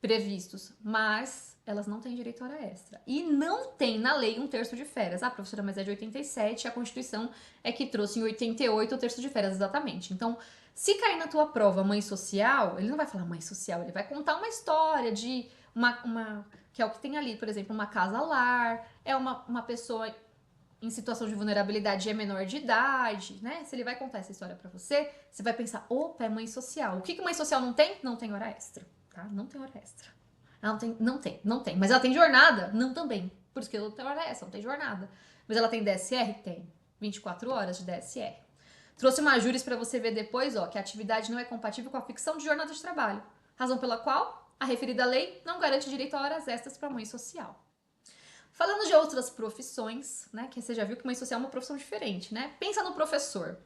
previstos, mas elas não têm direito a hora extra. E não tem na lei 1/3 de férias. Professora, mas é de 87, a Constituição é que trouxe em 88 o 1/3 de férias, exatamente. Então, se cair na tua prova mãe social, ele não vai falar mãe social, ele vai contar uma história de que é o que tem ali, por exemplo, uma casa-lar, é uma pessoa em situação de vulnerabilidade e é menor de idade, né? Se ele vai contar essa história pra você, você vai pensar, opa, é mãe social. O que mãe social não tem? Não tem hora extra, tá? Não tem hora extra. Ela não tem. Mas ela tem jornada? Não também. Por isso que ela não tem hora extra, não tem jornada. Mas ela tem DSR? Tem. 24 horas de DSR. Trouxe uma juris para você ver depois, ó, que a atividade não é compatível com a ficção de jornada de trabalho. Razão pela qual a referida lei não garante direito a horas extras para mãe social. Falando de outras profissões, né, que você já viu que mãe social é uma profissão diferente, né? Pensa no professor.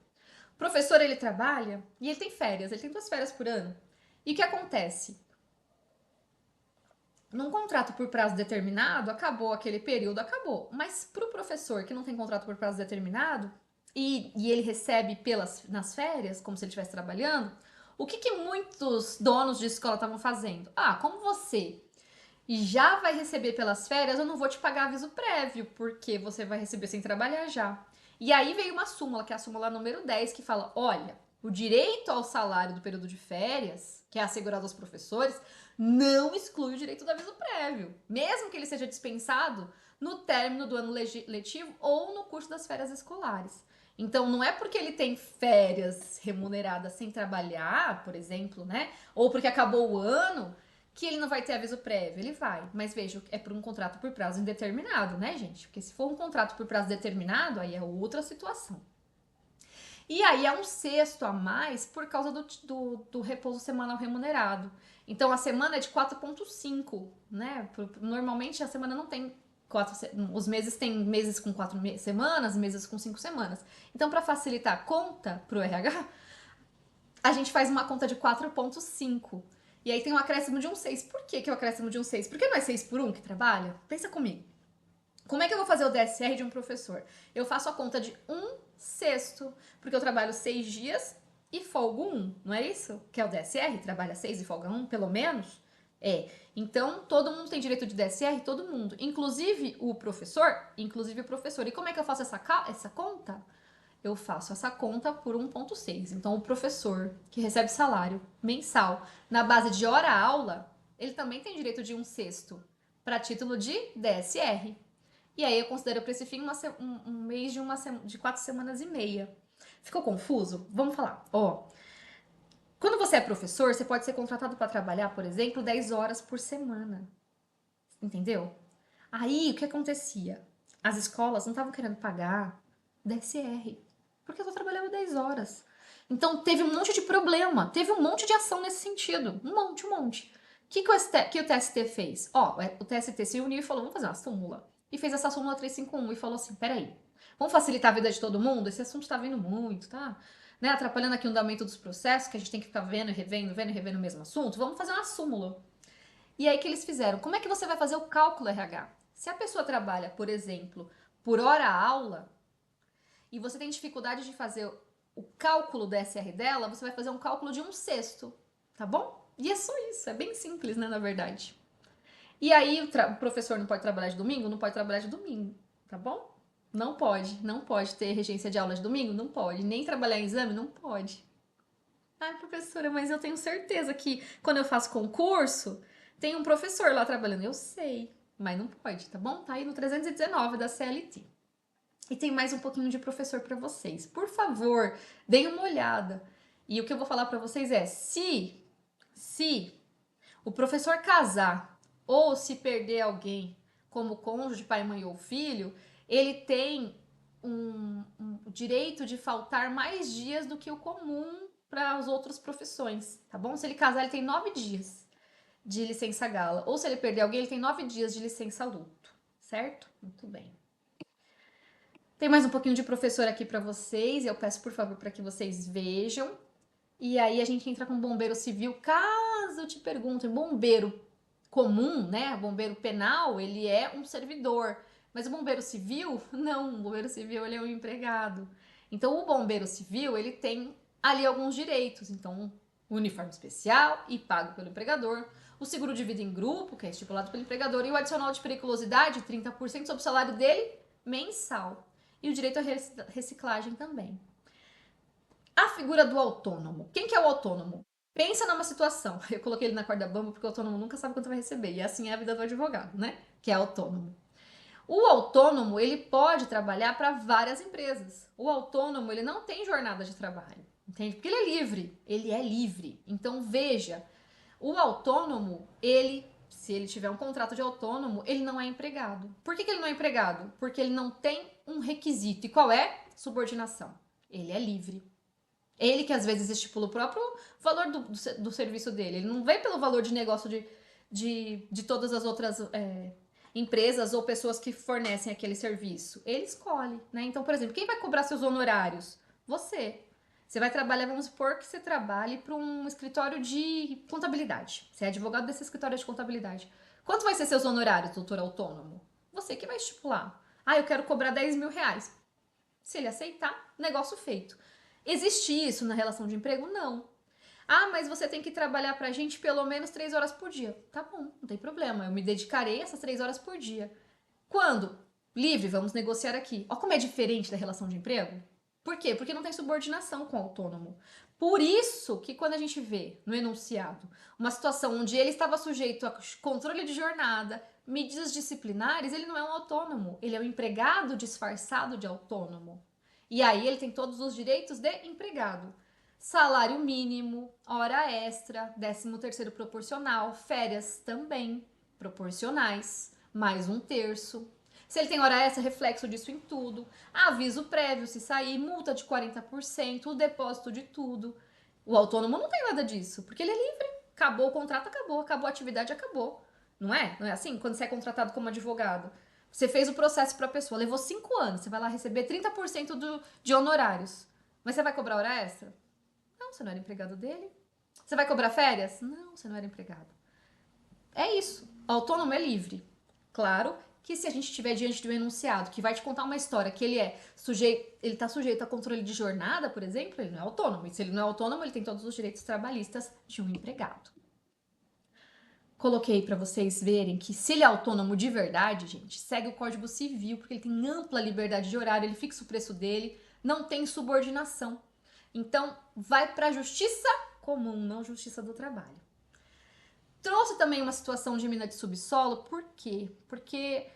O professor, ele trabalha e ele tem férias, ele tem 2 férias por ano. E o que acontece? Num contrato por prazo determinado, acabou aquele período, acabou. Mas para o professor que não tem contrato por prazo determinado e ele recebe nas férias, como se ele estivesse trabalhando, o que muitos donos de escola estavam fazendo? Ah, como você já vai receber pelas férias, eu não vou te pagar aviso prévio, porque você vai receber sem trabalhar já. E aí veio uma súmula, que é a súmula número 10, que fala: olha, o direito ao salário do período de férias, que é assegurado aos professores, não exclui o direito do aviso prévio, mesmo que ele seja dispensado no término do ano letivo ou no curso das férias escolares. Então, não é porque ele tem férias remuneradas sem trabalhar, por exemplo, né? Ou porque acabou o ano, que ele não vai ter aviso prévio. Ele vai. Mas veja, é por um contrato por prazo indeterminado, né, gente? Porque se for um contrato por prazo determinado, aí é outra situação. E aí é um sexto a mais por causa do repouso semanal remunerado. Então a semana é de 4,5, né? Normalmente a semana não tem os meses têm meses com 4 semanas, meses com 5 semanas. Então, para facilitar a conta pro RH, a gente faz uma conta de 4,5. E aí tem um acréscimo de um 6. Por que é o acréscimo de um 6? Porque não é 6 por 1 que trabalha? Pensa comigo. Como é que eu vou fazer o DSR de um professor? Eu faço a conta de um sexto, porque eu trabalho 6 dias e folgo 1, não é isso? Que é o DSR, trabalha 6 e folga 1, pelo menos? É. Então, todo mundo tem direito de DSR? Todo mundo. Inclusive o professor? Inclusive o professor. E como é que eu faço essa conta? Eu faço essa conta por 1,6. Então, o professor que recebe salário mensal na base de hora-aula, ele também tem direito de um sexto para título de DSR. E aí eu considero para esse fim um mês de 4 semanas e meia. Ficou confuso? Vamos falar. Quando você é professor, você pode ser contratado para trabalhar, por exemplo, 10 horas por semana. Entendeu? Aí, o que acontecia? As escolas não estavam querendo pagar DSR, porque eu só trabalhava 10 horas. Então, teve um monte de problema, teve um monte de ação nesse sentido. Um monte, um monte. O que o TST fez? O TST se uniu e falou, vamos fazer uma súmula. E fez essa súmula 351 e falou assim, peraí, vamos facilitar a vida de todo mundo? Esse assunto tá vindo muito, tá? Né? Atrapalhando aqui o andamento dos processos, que a gente tem que ficar vendo e revendo o mesmo assunto. Vamos fazer uma súmula. E aí que eles fizeram? Como é que você vai fazer o cálculo RH? Se a pessoa trabalha, por exemplo, por hora aula, e você tem dificuldade de fazer o cálculo do SR dela, você vai fazer um cálculo de um sexto, tá bom? E é só isso, é bem simples, né, na verdade. E aí o professor não pode trabalhar de domingo? Não pode trabalhar de domingo, tá bom? Não pode ter regência de aula de domingo? Não pode. Nem trabalhar em exame? Não pode. Ai, professora, mas eu tenho certeza que quando eu faço concurso, tem um professor lá trabalhando. Eu sei, mas não pode, tá bom? Tá aí no 319 da CLT. E tem mais um pouquinho de professor para vocês. Por favor, deem uma olhada. E o que eu vou falar para vocês é: se o professor casar ou se perder alguém como cônjuge, pai, mãe ou filho, ele tem o direito de faltar mais dias do que o comum para as outras profissões, tá bom? Se ele casar, ele tem 9 dias de licença gala. Ou se ele perder alguém, ele tem 9 dias de licença luto, certo? Muito bem. Tem mais um pouquinho de professor aqui para vocês, e eu peço por favor para que vocês vejam. E aí a gente entra com bombeiro civil. Caso eu te pergunte, bombeiro comum, né? Bombeiro penal, ele é um servidor. Mas o bombeiro civil, não, o bombeiro civil ele é um empregado. Então o bombeiro civil, ele tem ali alguns direitos. Então, o uniforme especial e pago pelo empregador, o seguro de vida em grupo, que é estipulado pelo empregador, e o adicional de periculosidade, 30% sobre o salário dele, mensal. E o direito à reciclagem também. A figura do autônomo. Quem que é o autônomo? Pensa numa situação. Eu coloquei ele na corda bamba porque o autônomo nunca sabe quanto vai receber. E assim é a vida do advogado, né? Que é autônomo. O autônomo, ele pode trabalhar para várias empresas. O autônomo, ele não tem jornada de trabalho. Entende? Porque ele é livre. Ele é livre. Então, veja. O autônomo, se ele tiver um contrato de autônomo, ele não é empregado. Por que ele não é empregado? Porque ele não tem um requisito. E qual é? Subordinação. Ele é livre. Ele que às vezes estipula o próprio valor do serviço dele. Ele não vê pelo valor de negócio de todas as outras empresas ou pessoas que fornecem aquele serviço. Ele escolhe, né? Então, por exemplo, quem vai cobrar seus honorários? Você. Você vai trabalhar, vamos supor que você trabalhe para um escritório de contabilidade. Você é advogado desse escritório de contabilidade. Quanto vai ser seus honorários, doutor autônomo? Você que vai estipular. Ah, eu quero cobrar 10 mil reais. Se ele aceitar, negócio feito. Existe isso na relação de emprego? Não. Ah, mas você tem que trabalhar pra gente pelo menos 3 horas por dia. Tá bom, não tem problema. Eu me dedicarei essas 3 horas por dia. Quando? Livre, vamos negociar aqui. Olha como é diferente da relação de emprego. Por quê? Porque não tem subordinação com o autônomo. Por isso que quando a gente vê no enunciado uma situação onde ele estava sujeito a controle de jornada, medidas disciplinares, ele não é um autônomo, ele é um empregado disfarçado de autônomo. E aí ele tem todos os direitos de empregado. Salário mínimo, hora extra, 13º proporcional, férias também proporcionais, mais um terço. Se ele tem hora extra, reflexo disso em tudo. Aviso prévio se sair, multa de 40%, o depósito de tudo. O autônomo não tem nada disso, porque ele é livre. Acabou o contrato, acabou a atividade, acabou. Não é? Não é assim? Quando você é contratado como advogado, você fez o processo para a pessoa, levou 5 anos, você vai lá receber 30% de honorários. Mas você vai cobrar hora extra? Não, você não era empregado dele. Você vai cobrar férias? Não, você não era empregado. É isso. O autônomo é livre. Claro que se a gente estiver diante de um enunciado que vai te contar uma história que ele está sujeito a controle de jornada, por exemplo, ele não é autônomo. E se ele não é autônomo, ele tem todos os direitos trabalhistas de um empregado. Coloquei para vocês verem que se ele é autônomo de verdade, gente, segue o Código Civil, porque ele tem ampla liberdade de horário, ele fixa o preço dele, não tem subordinação. Então, vai para a justiça comum, não justiça do trabalho. Trouxe também uma situação de mina de subsolo, por quê? Porque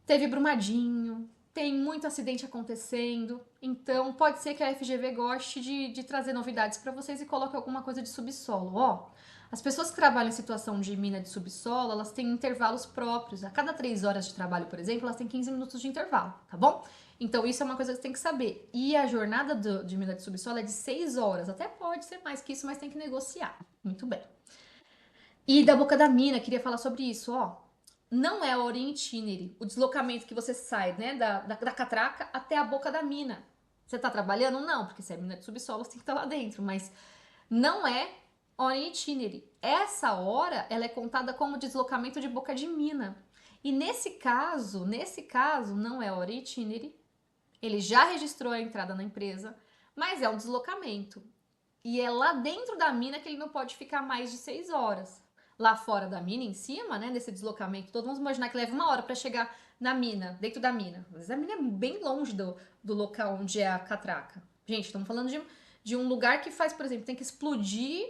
teve Brumadinho, tem muito acidente acontecendo, então pode ser que a FGV goste de trazer novidades para vocês e coloque alguma coisa de subsolo. Ó, as pessoas que trabalham em situação de mina de subsolo, elas têm intervalos próprios. A cada 3 horas de trabalho, por exemplo, elas têm 15 minutos de intervalo, tá bom? Então isso é uma coisa que você tem que saber. E a jornada de mina de subsolo é de 6 horas, até pode ser mais que isso, mas tem que negociar. Muito bem. E da boca da mina, queria falar sobre isso, ó. Não é hora in itinere, o deslocamento que você sai, né, da catraca até a boca da mina. Você tá trabalhando? Não, porque se é mina de subsolo, você tem que estar lá dentro, mas não é hora in itinere. Essa hora, ela é contada como deslocamento de boca de mina. E nesse caso, não é hora in itinere, ele já registrou a entrada na empresa, mas é um deslocamento. E é lá dentro da mina que ele não pode ficar mais de 6 horas. Lá fora da mina, em cima, né, nesse deslocamento todo, vamos imaginar que leva 1 hora para chegar na mina, dentro da mina. Às vezes a mina é bem longe do local onde é a catraca. Gente, estamos falando de um lugar que faz, por exemplo, tem que explodir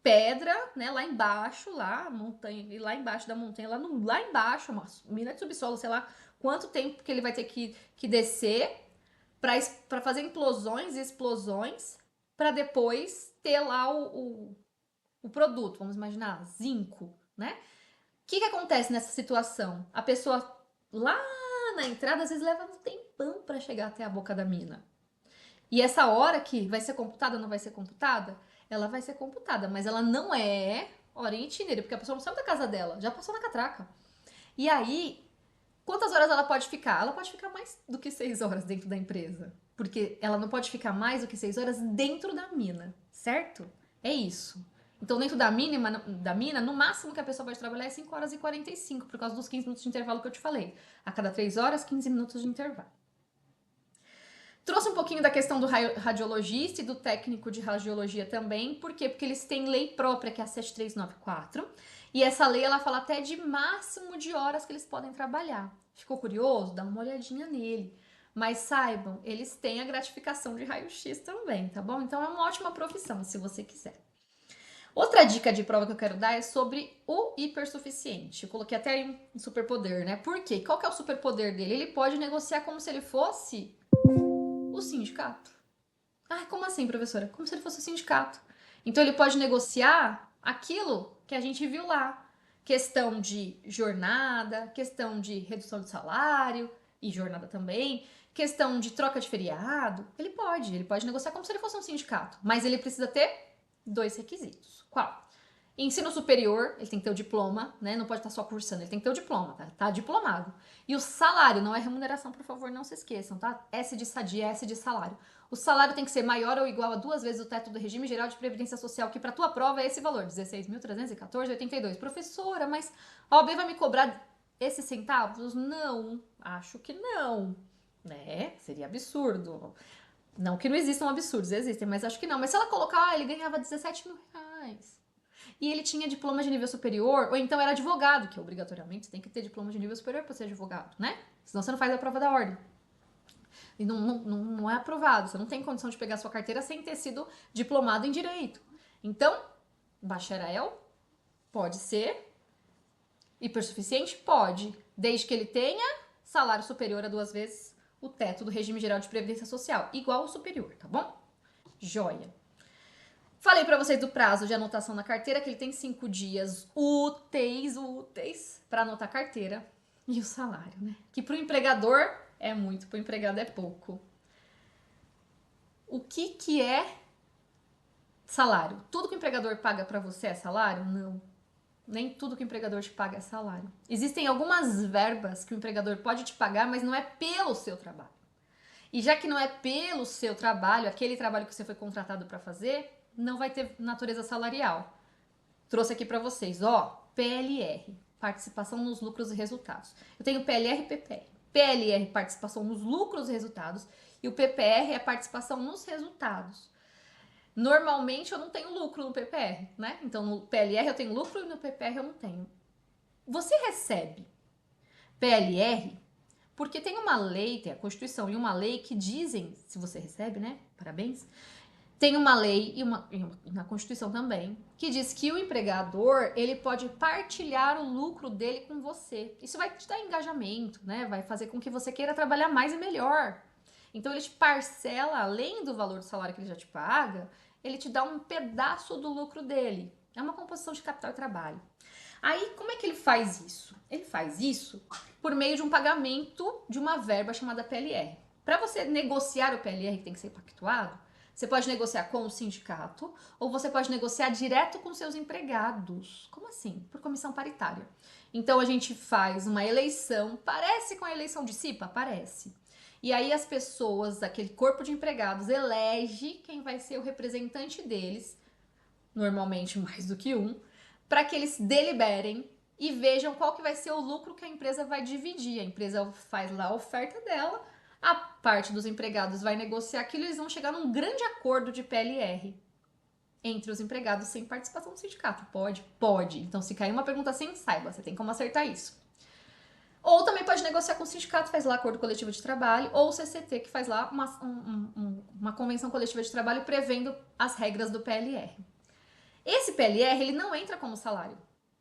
pedra, né, lá embaixo, lá, montanha, e lá embaixo da montanha, lá embaixo, uma mina de subsolo, sei lá quanto tempo que ele vai ter que descer para fazer implosões e explosões para depois ter lá o produto, vamos imaginar, zinco, né? O que acontece nessa situação? A pessoa lá na entrada às vezes leva um tempão para chegar até a boca da mina. E essa hora que vai ser computada ou não vai ser computada? Ela vai ser computada, mas ela não é hora em itinere, porque a pessoa não saiu da casa dela, já passou na catraca. E aí, quantas horas ela pode ficar? Ela pode ficar mais do que 6 horas dentro da empresa, porque ela não pode ficar mais do que 6 horas dentro da mina, certo? É isso. Então, dentro da mina, no máximo que a pessoa pode trabalhar é 5 horas e 45, por causa dos 15 minutos de intervalo que eu te falei. A cada 3 horas, 15 minutos de intervalo. Trouxe um pouquinho da questão do radiologista e do técnico de radiologia também. Por quê? Porque eles têm lei própria, que é a 7394. E essa lei, ela fala até de máximo de horas que eles podem trabalhar. Ficou curioso? Dá uma olhadinha nele. Mas saibam, eles têm a gratificação de raio-x também, tá bom? Então é uma ótima profissão, se você quiser. Outra dica de prova que eu quero dar é sobre o hipersuficiente. Eu coloquei até aí um superpoder, né? Por quê? Qual que é o superpoder dele? Ele pode negociar como se ele fosse o sindicato. Ah, como assim, professora? Como se ele fosse o sindicato. Então ele pode negociar aquilo que a gente viu lá. Questão de jornada, questão de redução de salário e jornada também, questão de troca de feriado. Ele pode negociar como se ele fosse um sindicato, mas ele precisa ter 2 requisitos. Qual? Ensino superior, ele tem que ter o diploma, né? Não pode estar só cursando, ele tem que ter o diploma, tá? Tá diplomado. E o salário, não é remuneração, por favor, não se esqueçam, tá? S de estadia, S de salário. O salário tem que ser maior ou igual a 2 vezes o teto do regime geral de previdência social, que para tua prova é esse valor, 16.314,82. Professora, mas a OAB vai me cobrar esses centavos? Não, acho que não, né? Seria absurdo. Não que não existam absurdos, existem, mas acho que não. Mas se ela colocar, ele ganhava 17 mil reais. E ele tinha diploma de nível superior, ou então era advogado, que obrigatoriamente tem que ter diploma de nível superior para ser advogado, né? Senão você não faz a prova da ordem. E não é aprovado. Você não tem condição de pegar sua carteira sem ter sido diplomado em direito. Então, bacharel pode ser. Hipersuficiente? Pode. Desde que ele tenha salário superior a 2 vezes o teto do regime geral de previdência social. Igual ao superior, tá bom? Joia. Falei pra vocês do prazo de anotação na carteira, que ele tem 5 dias úteis para anotar a carteira. E o salário, né? Que pro empregador é muito, pro empregado é pouco. O que é salário? Tudo que o empregador paga pra você é salário? Não. Nem tudo que o empregador te paga é salário. Existem algumas verbas que o empregador pode te pagar, mas não é pelo seu trabalho. E já que não é pelo seu trabalho, aquele trabalho que você foi contratado para fazer, não vai ter natureza salarial. Trouxe aqui para vocês, ó, PLR, participação nos lucros e resultados. Eu tenho PLR e PPR. PLR, participação nos lucros e resultados, e o PPR é participação nos resultados. Normalmente eu não tenho lucro no PPR, né? Então no PLR eu tenho lucro e no PPR eu não tenho. Você recebe PLR porque tem uma lei, tem a Constituição e uma lei que dizem, se você recebe, né? Parabéns. Tem uma lei e na Constituição também que diz que o empregador ele pode partilhar o lucro dele com você. Isso vai te dar engajamento, né? Vai fazer com que você queira trabalhar mais e melhor. Então ele te parcela, além do valor do salário que ele já te paga, ele te dá um pedaço do lucro dele. É uma composição de capital e trabalho. Aí, como é que ele faz isso? Ele faz isso por meio de um pagamento de uma verba chamada PLR. Para você negociar o PLR, que tem que ser pactuado, você pode negociar com o sindicato ou você pode negociar direto com seus empregados. Como assim? Por comissão paritária. Então a gente faz uma eleição, parece com a eleição de CIPA? Parece. E aí as pessoas, aquele corpo de empregados, elege quem vai ser o representante deles, normalmente mais do que um, para que eles deliberem e vejam qual que vai ser o lucro que a empresa vai dividir. A empresa faz lá a oferta dela, a parte dos empregados vai negociar aquilo e eles vão chegar num grande acordo de PLR entre os empregados sem participação do sindicato. Pode? Pode. Então se cair uma pergunta assim, saiba, você tem como acertar isso. Ou também pode negociar com o sindicato, faz lá acordo coletivo de trabalho, ou o CCT, que faz lá uma convenção coletiva de trabalho prevendo as regras do PLR. Esse PLR, ele não entra como salário.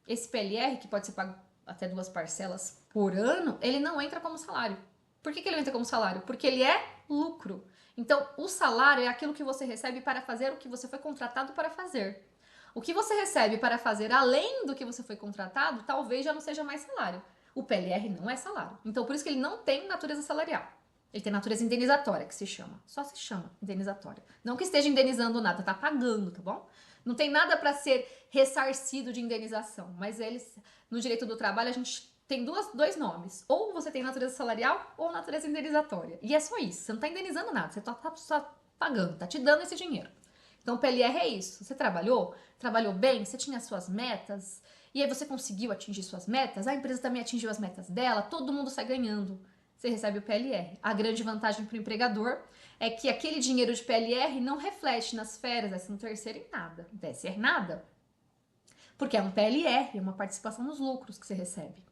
Esse PLR, que pode ser pago até 2 parcelas por ano, ele não entra como salário. Por que ele não entra como salário? Porque ele é lucro. Então, o salário é aquilo que você recebe para fazer o que você foi contratado para fazer. O que você recebe para fazer além do que você foi contratado, talvez já não seja mais salário. O PLR não é salário. Então, por isso que ele não tem natureza salarial. Ele tem natureza indenizatória, que se chama. Só se chama indenizatória. Não que esteja indenizando nada, tá pagando, tá bom? Não tem nada para ser ressarcido de indenização. Mas eles, no direito do trabalho, a gente tem dois nomes. Ou você tem natureza salarial ou natureza indenizatória. E é só isso. Você não tá indenizando nada. Você tá só pagando, tá te dando esse dinheiro. Então, o PLR é isso. Você trabalhou bem, você tinha as suas metas, e aí você conseguiu atingir suas metas, a empresa também atingiu as metas dela, todo mundo sai ganhando. Você recebe o PLR. A grande vantagem para o empregador é que aquele dinheiro de PLR não reflete nas férias, no terceiro em nada, DSR nada. Porque é um PLR, é uma participação nos lucros que você recebe.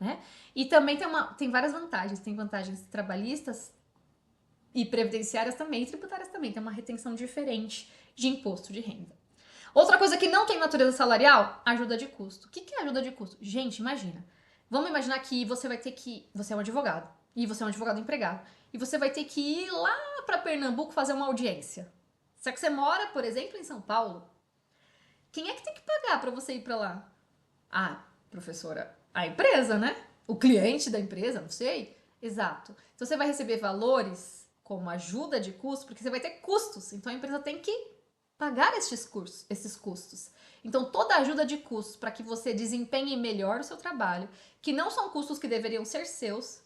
Né? E também tem várias vantagens. Tem vantagens trabalhistas e previdenciárias também, e tributárias também. Tem uma retenção diferente de imposto de renda. Outra coisa que não tem natureza salarial, ajuda de custo. O que é ajuda de custo? Gente, imagina. Vamos imaginar que você vai ter que... Você é um advogado. E você é um advogado empregado. E você vai ter que ir lá para Pernambuco fazer uma audiência. Só que você mora, por exemplo, em São Paulo. Quem é que tem que pagar para você ir para lá? Ah, professora, a empresa, né? O cliente da empresa, não sei. Exato. Então você vai receber valores como ajuda de custo, porque você vai ter custos. Então a empresa tem que pagar esses custos. Então, toda ajuda de custos para que você desempenhe melhor o seu trabalho, que não são custos que deveriam ser seus,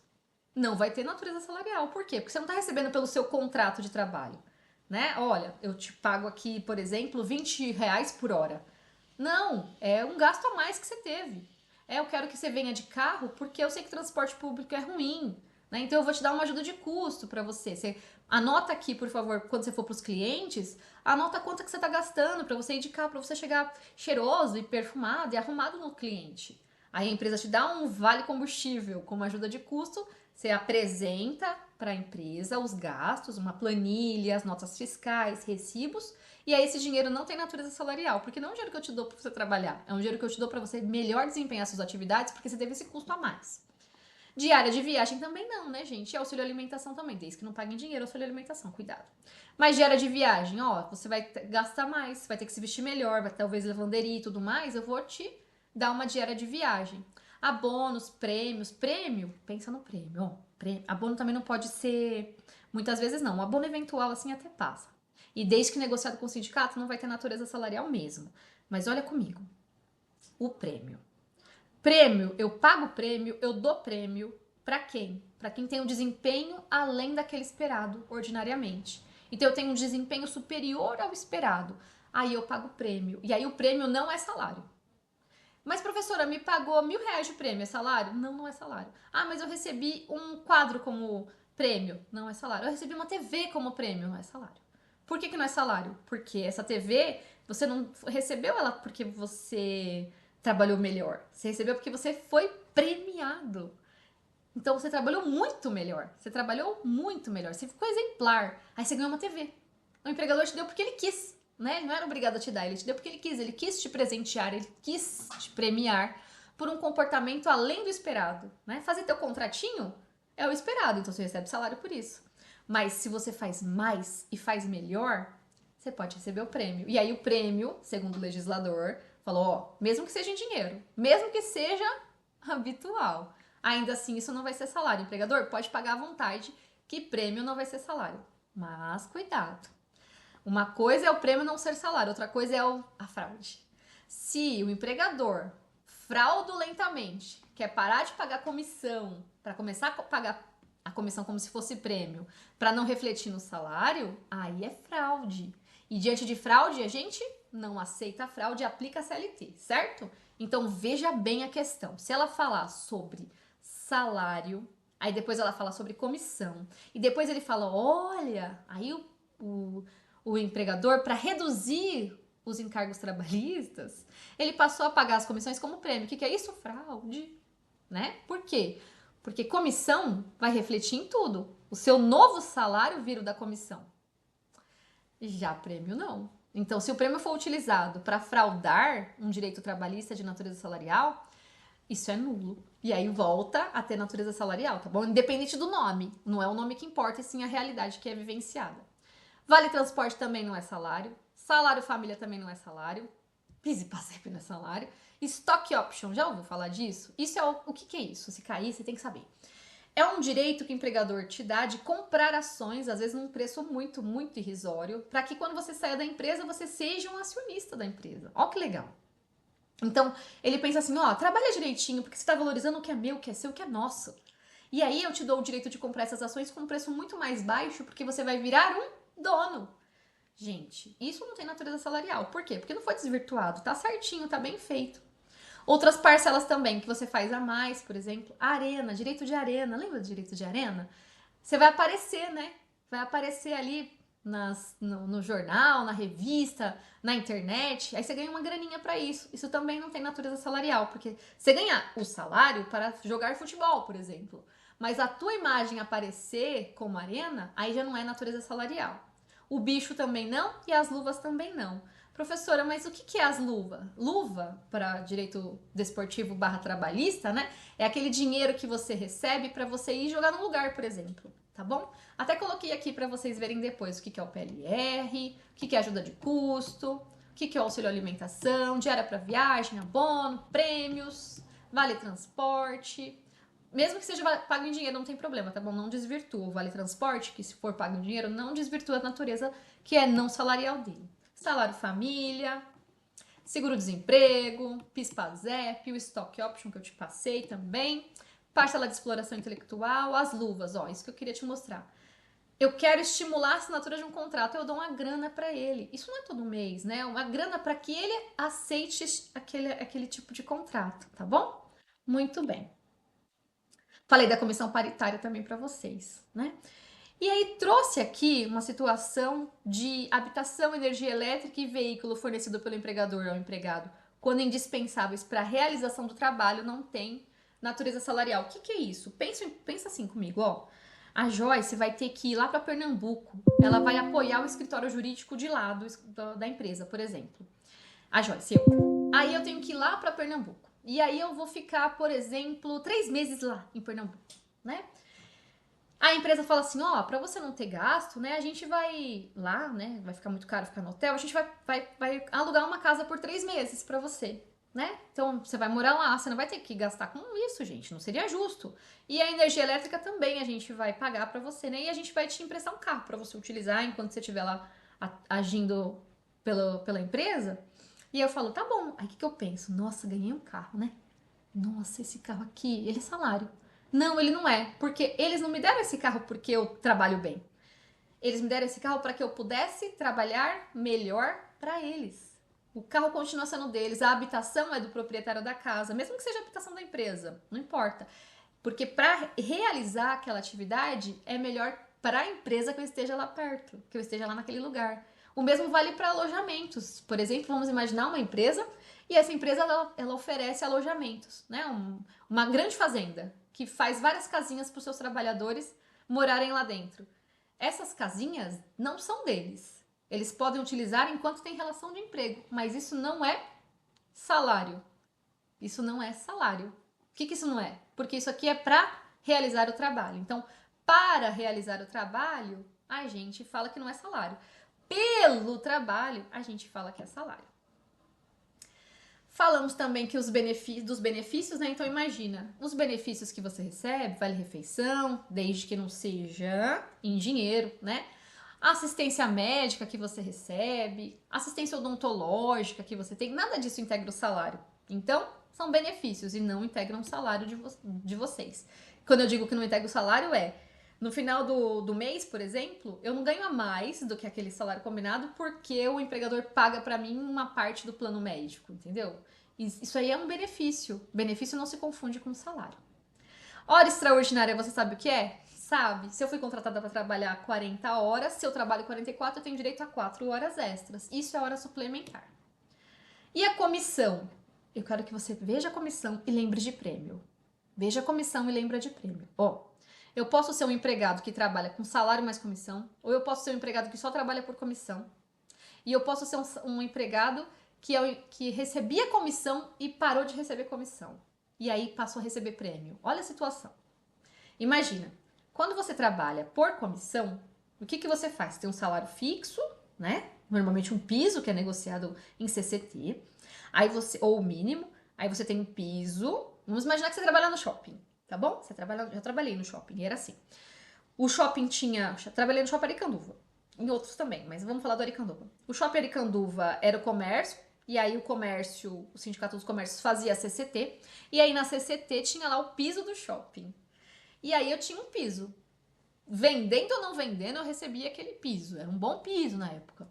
não vai ter natureza salarial. Por quê? Porque você não está recebendo pelo seu contrato de trabalho, né? Olha, eu te pago aqui, por exemplo, R$ 20 por hora. Não, é um gasto a mais que você teve. Eu quero que você venha de carro porque eu sei que transporte público é ruim, né? Então eu vou te dar uma ajuda de custo para você. Você anota aqui, por favor, quando você for para os clientes, anota quanto que você está gastando para você ir de carro, para você chegar cheiroso e perfumado e arrumado no cliente. Aí a empresa te dá um vale combustível como ajuda de custo, você apresenta para a empresa os gastos, uma planilha, as notas fiscais, recibos, e aí esse dinheiro não tem natureza salarial, porque não é um dinheiro que eu te dou para você trabalhar, é um dinheiro que eu te dou para você melhor desempenhar suas atividades, porque você teve esse custo a mais. Diária de viagem também não, né, gente? E auxílio alimentação também, desde que não paguem dinheiro, auxílio alimentação, cuidado. Mas diária de viagem, ó, você vai gastar mais, você vai ter que se vestir melhor, vai talvez lavanderia e tudo mais, eu vou te dar uma diária de viagem. Abonos, prêmios, prêmio, pensa no prêmio, ó. Abono também não pode ser, muitas vezes não, um abono eventual assim até passa. E desde que negociado com o sindicato, não vai ter natureza salarial mesmo. Mas olha comigo, o prêmio. Prêmio, eu pago prêmio, eu dou prêmio para quem? Para quem tem um desempenho além daquele esperado ordinariamente. Então eu tenho um desempenho superior ao esperado. Aí eu pago prêmio. E aí o prêmio não é salário. Mas, professora, me pagou R$ 1.000 de prêmio, é salário? Não, não é salário. Ah, mas eu recebi um quadro como prêmio. Não é salário. Eu recebi uma TV como prêmio. Não é salário. Por que não é salário? Porque essa TV, você não recebeu ela porque você trabalhou melhor. Você recebeu porque você foi premiado. Então você trabalhou muito melhor. Você trabalhou muito melhor. Você ficou exemplar. Aí você ganhou uma TV. O empregador te deu porque ele quis, né? Ele não era obrigado a te dar, ele te deu porque ele quis. Ele quis te presentear, ele quis te premiar por um comportamento além do esperado, né? Fazer teu contratinho é o esperado, então você recebe salário por isso. Mas se você faz mais e faz melhor, você pode receber o prêmio. E aí o prêmio, segundo o legislador, falou, ó, mesmo que seja em dinheiro, mesmo que seja habitual, ainda assim isso não vai ser salário. O empregador pode pagar à vontade que prêmio não vai ser salário. Mas cuidado. Uma coisa é o prêmio não ser salário, outra coisa é a fraude. Se o empregador fraudulentamente quer parar de pagar comissão para começar a pagar a comissão como se fosse prêmio, para não refletir no salário, aí é fraude. E diante de fraude, a gente não aceita a fraude e aplica a CLT, certo? Então veja bem a questão. Se ela falar sobre salário, aí depois ela fala sobre comissão, e depois ele fala, olha, aí o empregador, para reduzir os encargos trabalhistas, ele passou a pagar as comissões como prêmio. O que é isso? Fraude, né? Por quê? Porque comissão vai refletir em tudo. O seu novo salário vira o da comissão. Já prêmio não. Então, se o prêmio for utilizado para fraudar um direito trabalhista de natureza salarial, isso é nulo. E aí volta a ter natureza salarial, tá bom? Independente do nome. Não é o nome que importa, e sim a realidade que é vivenciada. Vale transporte também não é salário. Salário família também não é salário. Pise PASEP não é salário. Stock option, já ouviu falar disso? Isso é o que é isso? Se cair, você tem que saber. É um direito que o empregador te dá de comprar ações, às vezes num preço muito, muito irrisório, para que quando você saia da empresa, você seja um acionista da empresa. Ó que legal. Então, ele pensa assim, ó, trabalha direitinho, porque você está valorizando o que é meu, o que é seu, o que é nosso. E aí eu te dou o direito de comprar essas ações com um preço muito mais baixo, porque você vai virar um dono. Gente, isso não tem natureza salarial. Por quê? Porque não foi desvirtuado, tá certinho, tá bem feito. Outras parcelas também que você faz a mais, por exemplo, arena, direito de arena. Lembra do direito de arena? Você vai aparecer, né? Vai aparecer ali no jornal, na revista, na internet. Aí você ganha uma graninha para isso. Isso também não tem natureza salarial, porque você ganha o salário para jogar futebol, por exemplo. Mas a tua imagem aparecer como arena, aí já não é natureza salarial. O bicho também não e as luvas também não. Professora, mas o que é as luvas? Luva, para direito desportivo / trabalhista, né? É aquele dinheiro que você recebe para você ir jogar num lugar, por exemplo, tá bom? Até coloquei aqui para vocês verem depois o que é o PLR, o que é ajuda de custo, o que é o auxílio alimentação, diária para viagem, abono, prêmios, vale transporte. Mesmo que seja pago em dinheiro, não tem problema, tá bom? Não desvirtua o vale transporte, que se for pago em dinheiro, não desvirtua a natureza que é não salarial dele. salário família, seguro-desemprego, PIS/PASEP, o Stock Option que eu te passei também, parcela de exploração intelectual, as luvas, ó, isso que eu queria te mostrar. Eu quero estimular a assinatura de um contrato, eu dou uma grana para ele. Isso não é todo mês, né? Uma grana para que ele aceite aquele tipo de contrato, tá bom? Muito bem. Falei da comissão paritária também para vocês, né? E aí trouxe aqui uma situação de habitação, energia elétrica e veículo fornecido pelo empregador ao empregado, quando indispensáveis para a realização do trabalho, não tem natureza salarial. O que é isso? Pensa assim comigo, ó. A Joyce vai ter que ir lá para Pernambuco. Ela vai apoiar o escritório jurídico de lá da empresa, por exemplo. A Joyce, eu. Aí eu tenho que ir lá para Pernambuco. E aí eu vou ficar, por exemplo, 3 meses lá em Pernambuco, né? A empresa fala assim, ó, pra você não ter gasto, né, a gente vai lá, né, vai ficar muito caro ficar no hotel, a gente vai alugar uma casa por 3 meses pra você, né? Então, você vai morar lá, você não vai ter que gastar com isso, gente, não seria justo. E a energia elétrica também a gente vai pagar pra você, né, e a gente vai te emprestar um carro pra você utilizar enquanto você estiver lá agindo pela empresa. E eu falo, tá bom. Aí o que eu penso? Nossa, ganhei um carro, né? Nossa, esse carro aqui, ele é salário. Não, ele não é, porque eles não me deram esse carro porque eu trabalho bem. Eles me deram esse carro para que eu pudesse trabalhar melhor para eles. O carro continua sendo deles, a habitação é do proprietário da casa, mesmo que seja a habitação da empresa, não importa. Porque para realizar aquela atividade é melhor para a empresa que eu esteja lá perto, que eu esteja lá naquele lugar. O mesmo vale para alojamentos. Por exemplo, vamos imaginar uma empresa e essa empresa ela oferece alojamentos, né? Uma grande fazenda que faz várias casinhas para os seus trabalhadores morarem lá dentro. Essas casinhas não são deles. Eles podem utilizar enquanto tem relação de emprego, mas isso não é salário. Isso não é salário. O que isso não é? Porque isso aqui é para realizar o trabalho. Então, para realizar o trabalho, a gente fala que não é salário. Pelo trabalho, a gente fala que é salário. Falamos também que dos benefícios, né? Então imagina, os benefícios que você recebe, vale refeição, desde que não seja em dinheiro, né? Assistência médica que você recebe, assistência odontológica que você tem, nada disso integra o salário. Então, são benefícios e não integram o salário de vocês. Quando eu digo que não integra o salário, no final do mês, por exemplo, eu não ganho a mais do que aquele salário combinado porque o empregador paga para mim uma parte do plano médico, entendeu? Isso aí é um benefício. Benefício não se confunde com salário. Hora extraordinária, você sabe o que é? Sabe. Se eu fui contratada para trabalhar 40 horas, se eu trabalho 44, eu tenho direito a 4 horas extras. Isso é hora suplementar. E a comissão? Eu quero que você veja a comissão e lembre de prêmio. Veja a comissão e lembra de prêmio. Ó, eu posso ser um empregado que trabalha com salário mais comissão, ou eu posso ser um empregado que só trabalha por comissão. E eu posso ser um empregado que recebia comissão e parou de receber comissão. E aí passou a receber prêmio. Olha a situação. Imagina, quando você trabalha por comissão, o que você faz? Tem um salário fixo, né? Normalmente um piso que é negociado em CCT, aí você, ou o mínimo, aí você tem um piso. Vamos imaginar que você trabalha no shopping, tá bom? Já trabalhei no shopping, e era assim. O shopping tinha. Trabalhei no shopping Aricanduva. Em outros também, mas vamos falar do Aricanduva. O shopping Aricanduva era o comércio, e aí o Sindicato dos Comércios fazia a CCT, e aí na CCT tinha lá o piso do shopping. E aí eu tinha um piso. Vendendo ou não vendendo, eu recebia aquele piso. Era um bom piso na época.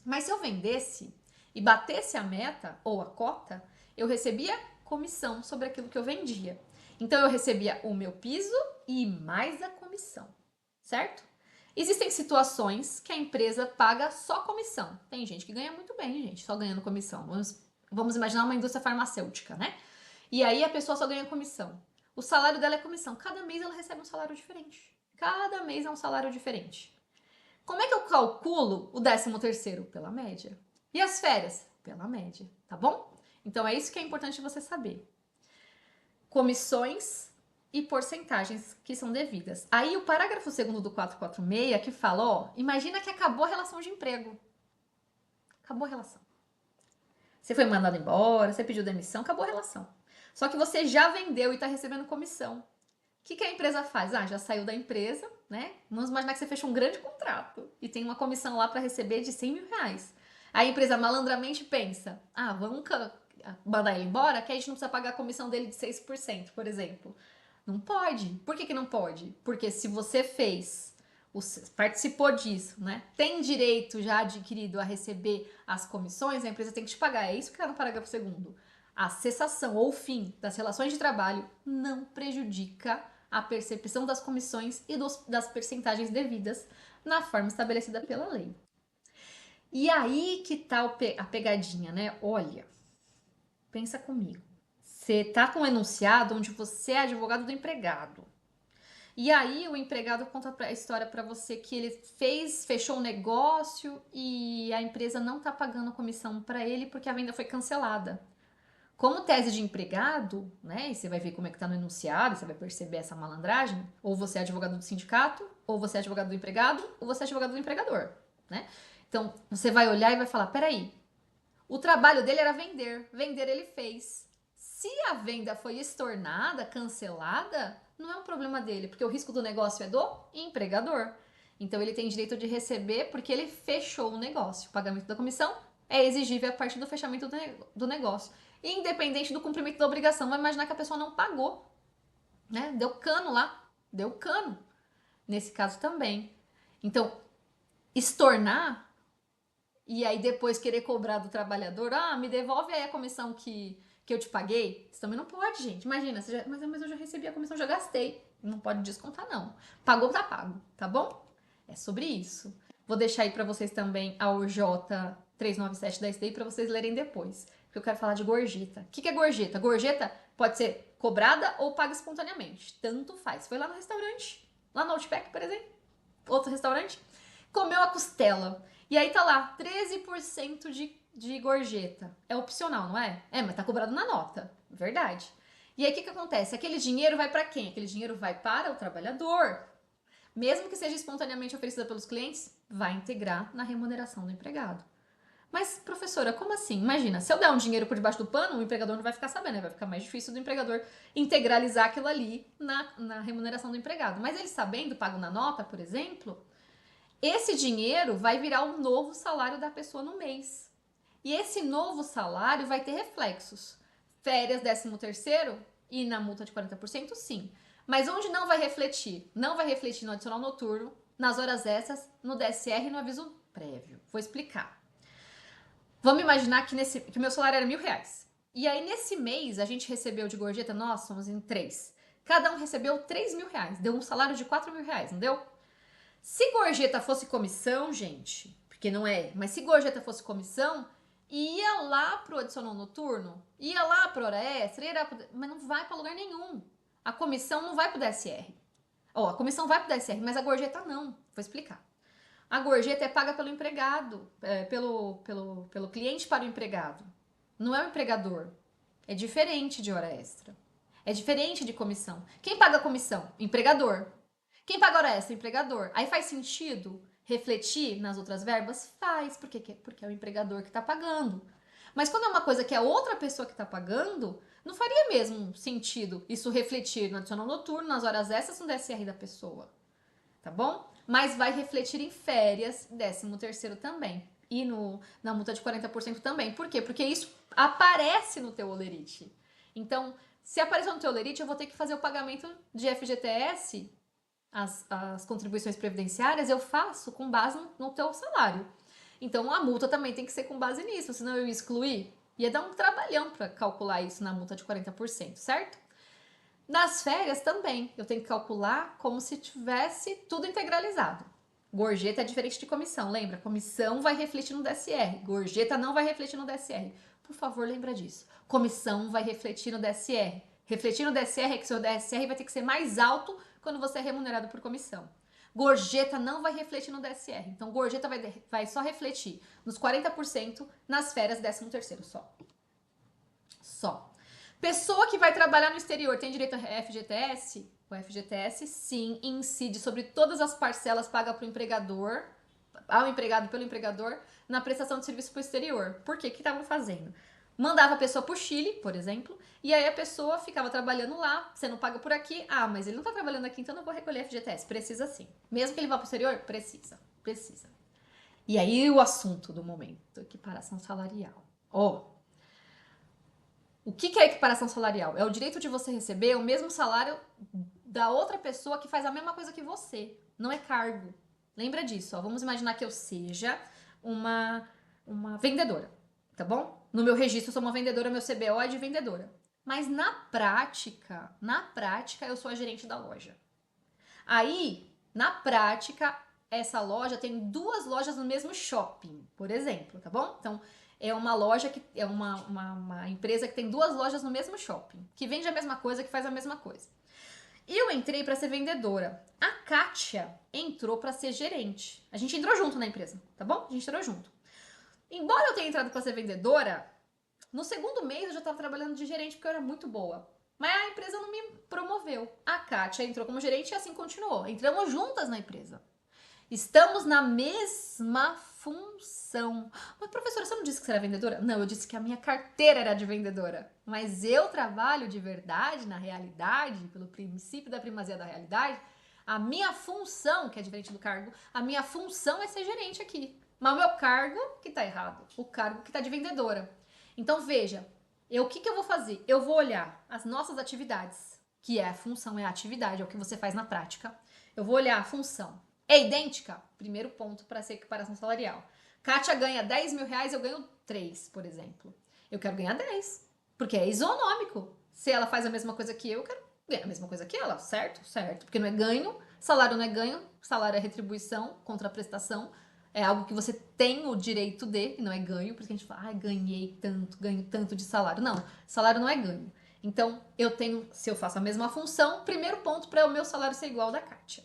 Mas se eu vendesse e batesse a meta ou a cota, eu recebia comissão sobre aquilo que eu vendia. Então eu recebia o meu piso e mais a comissão, certo? Existem situações que a empresa paga só comissão. Tem gente que ganha muito bem, gente, só ganhando comissão. Vamos imaginar uma indústria farmacêutica, né? E aí a pessoa só ganha comissão. O salário dela é comissão. Cada mês ela recebe um salário diferente. Cada mês é um salário diferente. Como é que eu calculo o 13º? Pela média. E as férias? Pela média, tá bom? Então é isso que é importante você saber. Comissões e porcentagens que são devidas. Aí o parágrafo 2º do 446 que fala, ó, imagina que acabou a relação de emprego. Acabou a relação. Você foi mandado embora, você pediu demissão, acabou a relação. Só que você já vendeu e está recebendo comissão. O que a empresa faz? Ah, já saiu da empresa, né? Vamos imaginar que você fechou um grande contrato e tem uma comissão lá para receber de 100 mil reais. A empresa malandramente pensa, vamos mandar ele embora, que a gente não precisa pagar a comissão dele de 6%, por exemplo. Não pode. Por que não pode? Porque se você participou disso, né? Tem direito já adquirido a receber as comissões, a empresa tem que te pagar. É isso que está no parágrafo 2º. A cessação ou fim das relações de trabalho não prejudica a percepção das comissões e das percentagens devidas na forma estabelecida pela lei. E aí que tá a pegadinha, né? Olha, pensa comigo. Você tá com um enunciado onde você é advogado do empregado. E aí o empregado conta a história para você que ele fechou um negócio e a empresa não tá pagando a comissão para ele porque a venda foi cancelada. Como tese de empregado, né? E você vai ver como é que tá no enunciado, você vai perceber essa malandragem. Ou você é advogado do sindicato, ou você é advogado do empregado, ou você é advogado do empregador, né? Então, você vai olhar e vai falar, peraí, o trabalho dele era vender. Vender ele fez. Se a venda foi estornada, cancelada, não é um problema dele, porque o risco do negócio é do empregador. Então ele tem direito de receber porque ele fechou o negócio. O pagamento da comissão é exigível a partir do fechamento do negócio. Independente do cumprimento da obrigação. Vai imaginar que a pessoa não pagou, né? Deu cano lá. Deu cano. Nesse caso também. Então, estornar e aí depois querer cobrar do trabalhador, me devolve aí a comissão que eu te paguei. Isso também não pode, gente. Imagina, mas eu já recebi a comissão, já gastei. Não pode descontar, não. Pagou, tá pago, tá bom? É sobre isso. Vou deixar aí para vocês também a UJ 397 da STI para vocês lerem depois. Porque eu quero falar de gorjeta. O que é gorjeta? Gorjeta pode ser cobrada ou paga espontaneamente. Tanto faz. Foi lá no restaurante, lá no Outback, por exemplo, outro restaurante, comeu a costela. E aí tá lá, 13% de gorjeta. É opcional, não é? É, mas tá cobrado na nota. Verdade. E aí o que acontece? Aquele dinheiro vai para quem? Aquele dinheiro vai para o trabalhador. Mesmo que seja espontaneamente oferecida pelos clientes, vai integrar na remuneração do empregado. Mas, professora, como assim? Imagina, se eu der um dinheiro por debaixo do pano, o empregador não vai ficar sabendo, né? Vai ficar mais difícil do empregador integralizar aquilo ali na remuneração do empregado. Mas ele sabendo, pago na nota, por exemplo, esse dinheiro vai virar o novo salário da pessoa no mês. E esse novo salário vai ter reflexos. Férias, 13º e na multa de 40%, sim. Mas onde não vai refletir? Não vai refletir no adicional noturno, nas horas extras, no DSR e no aviso prévio. Vou explicar. Vamos imaginar que o meu salário era R$1.000. E aí, nesse mês, a gente recebeu de gorjeta, nós somos em 3. Cada um recebeu R$3.000. Deu um salário de R$4.000, não deu? Se gorjeta fosse comissão, gente, porque não é, mas se gorjeta fosse comissão, ia lá pro adicional noturno, ia lá pro hora extra, mas não vai para lugar nenhum. A comissão não vai pro DSR. A comissão vai pro DSR, mas a gorjeta não. Vou explicar. A gorjeta é paga pelo empregado, pelo cliente para o empregado. Não é o empregador. É diferente de hora extra. É diferente de comissão. Quem paga a comissão? Empregador. Quem paga hora extra? Empregador. Aí faz sentido refletir nas outras verbas? Faz. Por quê? Porque é o empregador que está pagando. Mas quando é uma coisa que é outra pessoa que está pagando, não faria mesmo sentido isso refletir no adicional noturno, nas horas extras, no DSR da pessoa. Tá bom? Mas vai refletir em férias, 13º também. E na multa de 40% também. Por quê? Porque isso aparece no teu olerite. Então, se apareceu no teu olerite, eu vou ter que fazer o pagamento de FGTS, as contribuições previdenciárias, eu faço com base no teu salário. Então, a multa também tem que ser com base nisso, senão eu ia excluir. Ia dar um trabalhão para calcular isso na multa de 40%, certo? Nas férias também, eu tenho que calcular como se tivesse tudo integralizado. Gorjeta é diferente de comissão, lembra? Comissão vai refletir no DSR, gorjeta não vai refletir no DSR. Por favor, lembra disso. Comissão vai refletir no DSR. Refletir no DSR é que seu DSR vai ter que ser mais alto quando você é remunerado por comissão. Gorjeta não vai refletir no DSR. Então, gorjeta vai só refletir nos 40% nas férias 13º só. Só. Pessoa que vai trabalhar no exterior tem direito a FGTS? O FGTS, sim, incide sobre todas as parcelas pagas para o empregador, ao empregado pelo empregador, na prestação de serviço para o exterior. Por quê? O que estavam fazendo? Mandava a pessoa para o Chile, por exemplo, e aí a pessoa ficava trabalhando lá, você não paga por aqui, mas ele não está trabalhando aqui, então eu não vou recolher FGTS. Precisa sim. Mesmo que ele vá para o exterior? Precisa. E aí o assunto do momento, equiparação salarial. O que é equiparação salarial? É o direito de você receber o mesmo salário da outra pessoa que faz a mesma coisa que você. Não é cargo. Lembra disso, ó. Vamos imaginar que eu seja uma, uma vendedora, tá bom? No meu registro eu sou uma vendedora, meu CBO é de vendedora. Mas na prática eu sou a gerente da loja. Aí, na prática, essa loja tem duas lojas no mesmo shopping, por exemplo, tá bom? Então, é uma loja que é uma empresa que tem duas lojas no mesmo shopping, que vende a mesma coisa, que faz a mesma coisa. Eu entrei para ser vendedora. A Kátia entrou para ser gerente. A gente entrou junto na empresa, tá bom? A gente entrou junto. Embora eu tenha entrado para ser vendedora, no segundo mês eu já estava trabalhando de gerente porque eu era muito boa. Mas a empresa não me promoveu. A Kátia entrou como gerente e assim continuou. Entramos juntas na empresa. Estamos na mesma função. Mas, professora, você não disse que você era vendedora? Não, eu disse que a minha carteira era de vendedora. Mas eu trabalho de verdade, na realidade, pelo princípio da primazia da realidade. A minha função, que é diferente do cargo, a minha função é ser gerente aqui. Mas o meu cargo que tá errado. O cargo que tá de vendedora. Então, veja, o que eu vou fazer? Eu vou olhar as nossas atividades, que é a função, é a atividade, é o que você faz na prática. Eu vou olhar a função. É idêntica? Primeiro ponto para ser equiparação salarial. Kátia ganha 10 mil reais, eu ganho 3, por exemplo. Eu quero ganhar 10, porque é isonômico. Se ela faz a mesma coisa que eu quero ganhar a mesma coisa que ela, certo? Certo. Porque não é ganho, salário não é ganho, salário é retribuição, contraprestação. É algo que você tem o direito de, e não é ganho, porque a gente fala, ganhei tanto, ganho tanto de salário. Não, salário não é ganho. Então, eu tenho, se eu faço a mesma função, primeiro ponto para o meu salário ser igual ao da Kátia.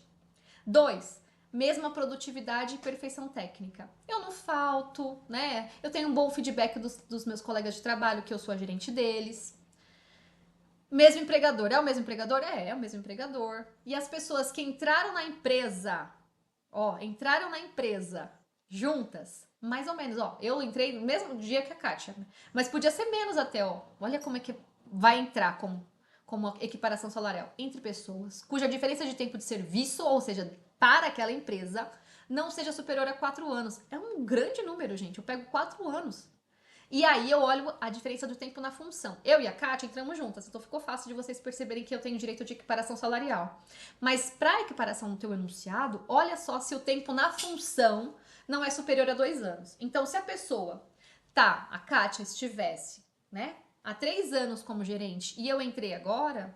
2, mesma produtividade e perfeição técnica. Eu não falto, né? Eu tenho um bom feedback dos meus colegas de trabalho, que eu sou a gerente deles. Mesmo empregador. É o mesmo empregador? É o mesmo empregador. E as pessoas que entraram na empresa, entraram na empresa juntas, mais ou menos, eu entrei no mesmo dia que a Kátia, mas podia ser menos até, olha como é que vai entrar como equiparação salarial entre pessoas cuja diferença de tempo de serviço, ou seja, para aquela empresa, não seja superior a 4 anos. É um grande número, gente. Eu pego 4 anos. E aí eu olho a diferença do tempo na função. Eu e a Kátia entramos juntas, então ficou fácil de vocês perceberem que eu tenho direito de equiparação salarial. Mas para equiparação no teu enunciado, olha só se o tempo na função não é superior a 2 anos. Então, se a pessoa a Kátia estivesse, né, há 3 anos como gerente e eu entrei agora,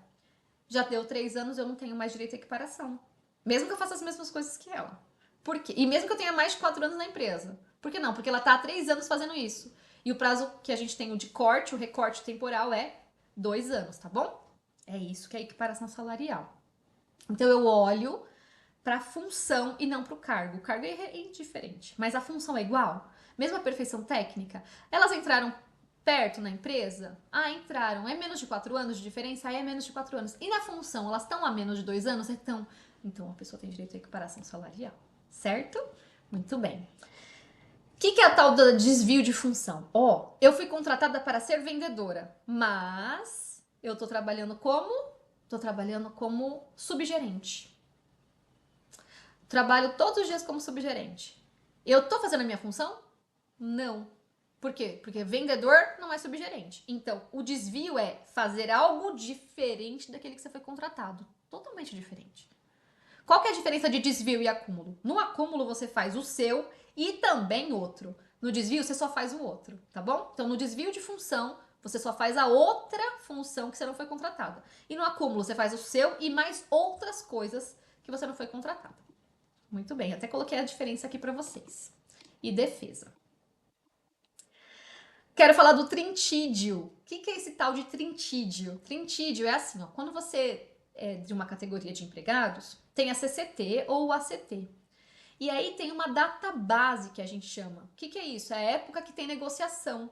já deu 3 anos, eu não tenho mais direito à equiparação. Mesmo que eu faça as mesmas coisas que ela. Por quê? E mesmo que eu tenha mais de 4 anos na empresa. Por que não? Porque ela está há 3 anos fazendo isso. E o prazo que a gente tem de corte, o recorte temporal é 2 anos, tá bom? É isso que é a equiparação salarial. Então eu olho para a função e não para o cargo. O cargo é indiferente, mas a função é igual? Mesmo a perfeição técnica? Elas entraram perto na empresa? Entraram. É menos de 4 anos de diferença? É menos de 4 anos. E na função, elas estão a menos de 2 anos? Então a pessoa tem direito à equiparação salarial, certo? Muito bem. O que é a tal do desvio de função? Eu fui contratada para ser vendedora, mas eu tô trabalhando como? Tô trabalhando como subgerente. Trabalho todos os dias como subgerente. Eu tô fazendo a minha função? Não. Por quê? Porque vendedor não é subgerente. Então, o desvio é fazer algo diferente daquele que você foi contratado. Totalmente diferente. Qual que é a diferença de desvio e acúmulo? No acúmulo você faz o seu e também outro. No desvio você só faz o outro, tá bom? Então no desvio de função você só faz a outra função que você não foi contratada. E no acúmulo você faz o seu e mais outras coisas que você não foi contratada. Muito bem, até coloquei a diferença aqui para vocês. E defesa. Quero falar do trintídio. O que é esse tal de trintídio? Trintídio é assim, quando você é de uma categoria de empregados, tem a CCT ou o ACT. E aí tem uma data base que a gente chama. O que é isso? É a época que tem negociação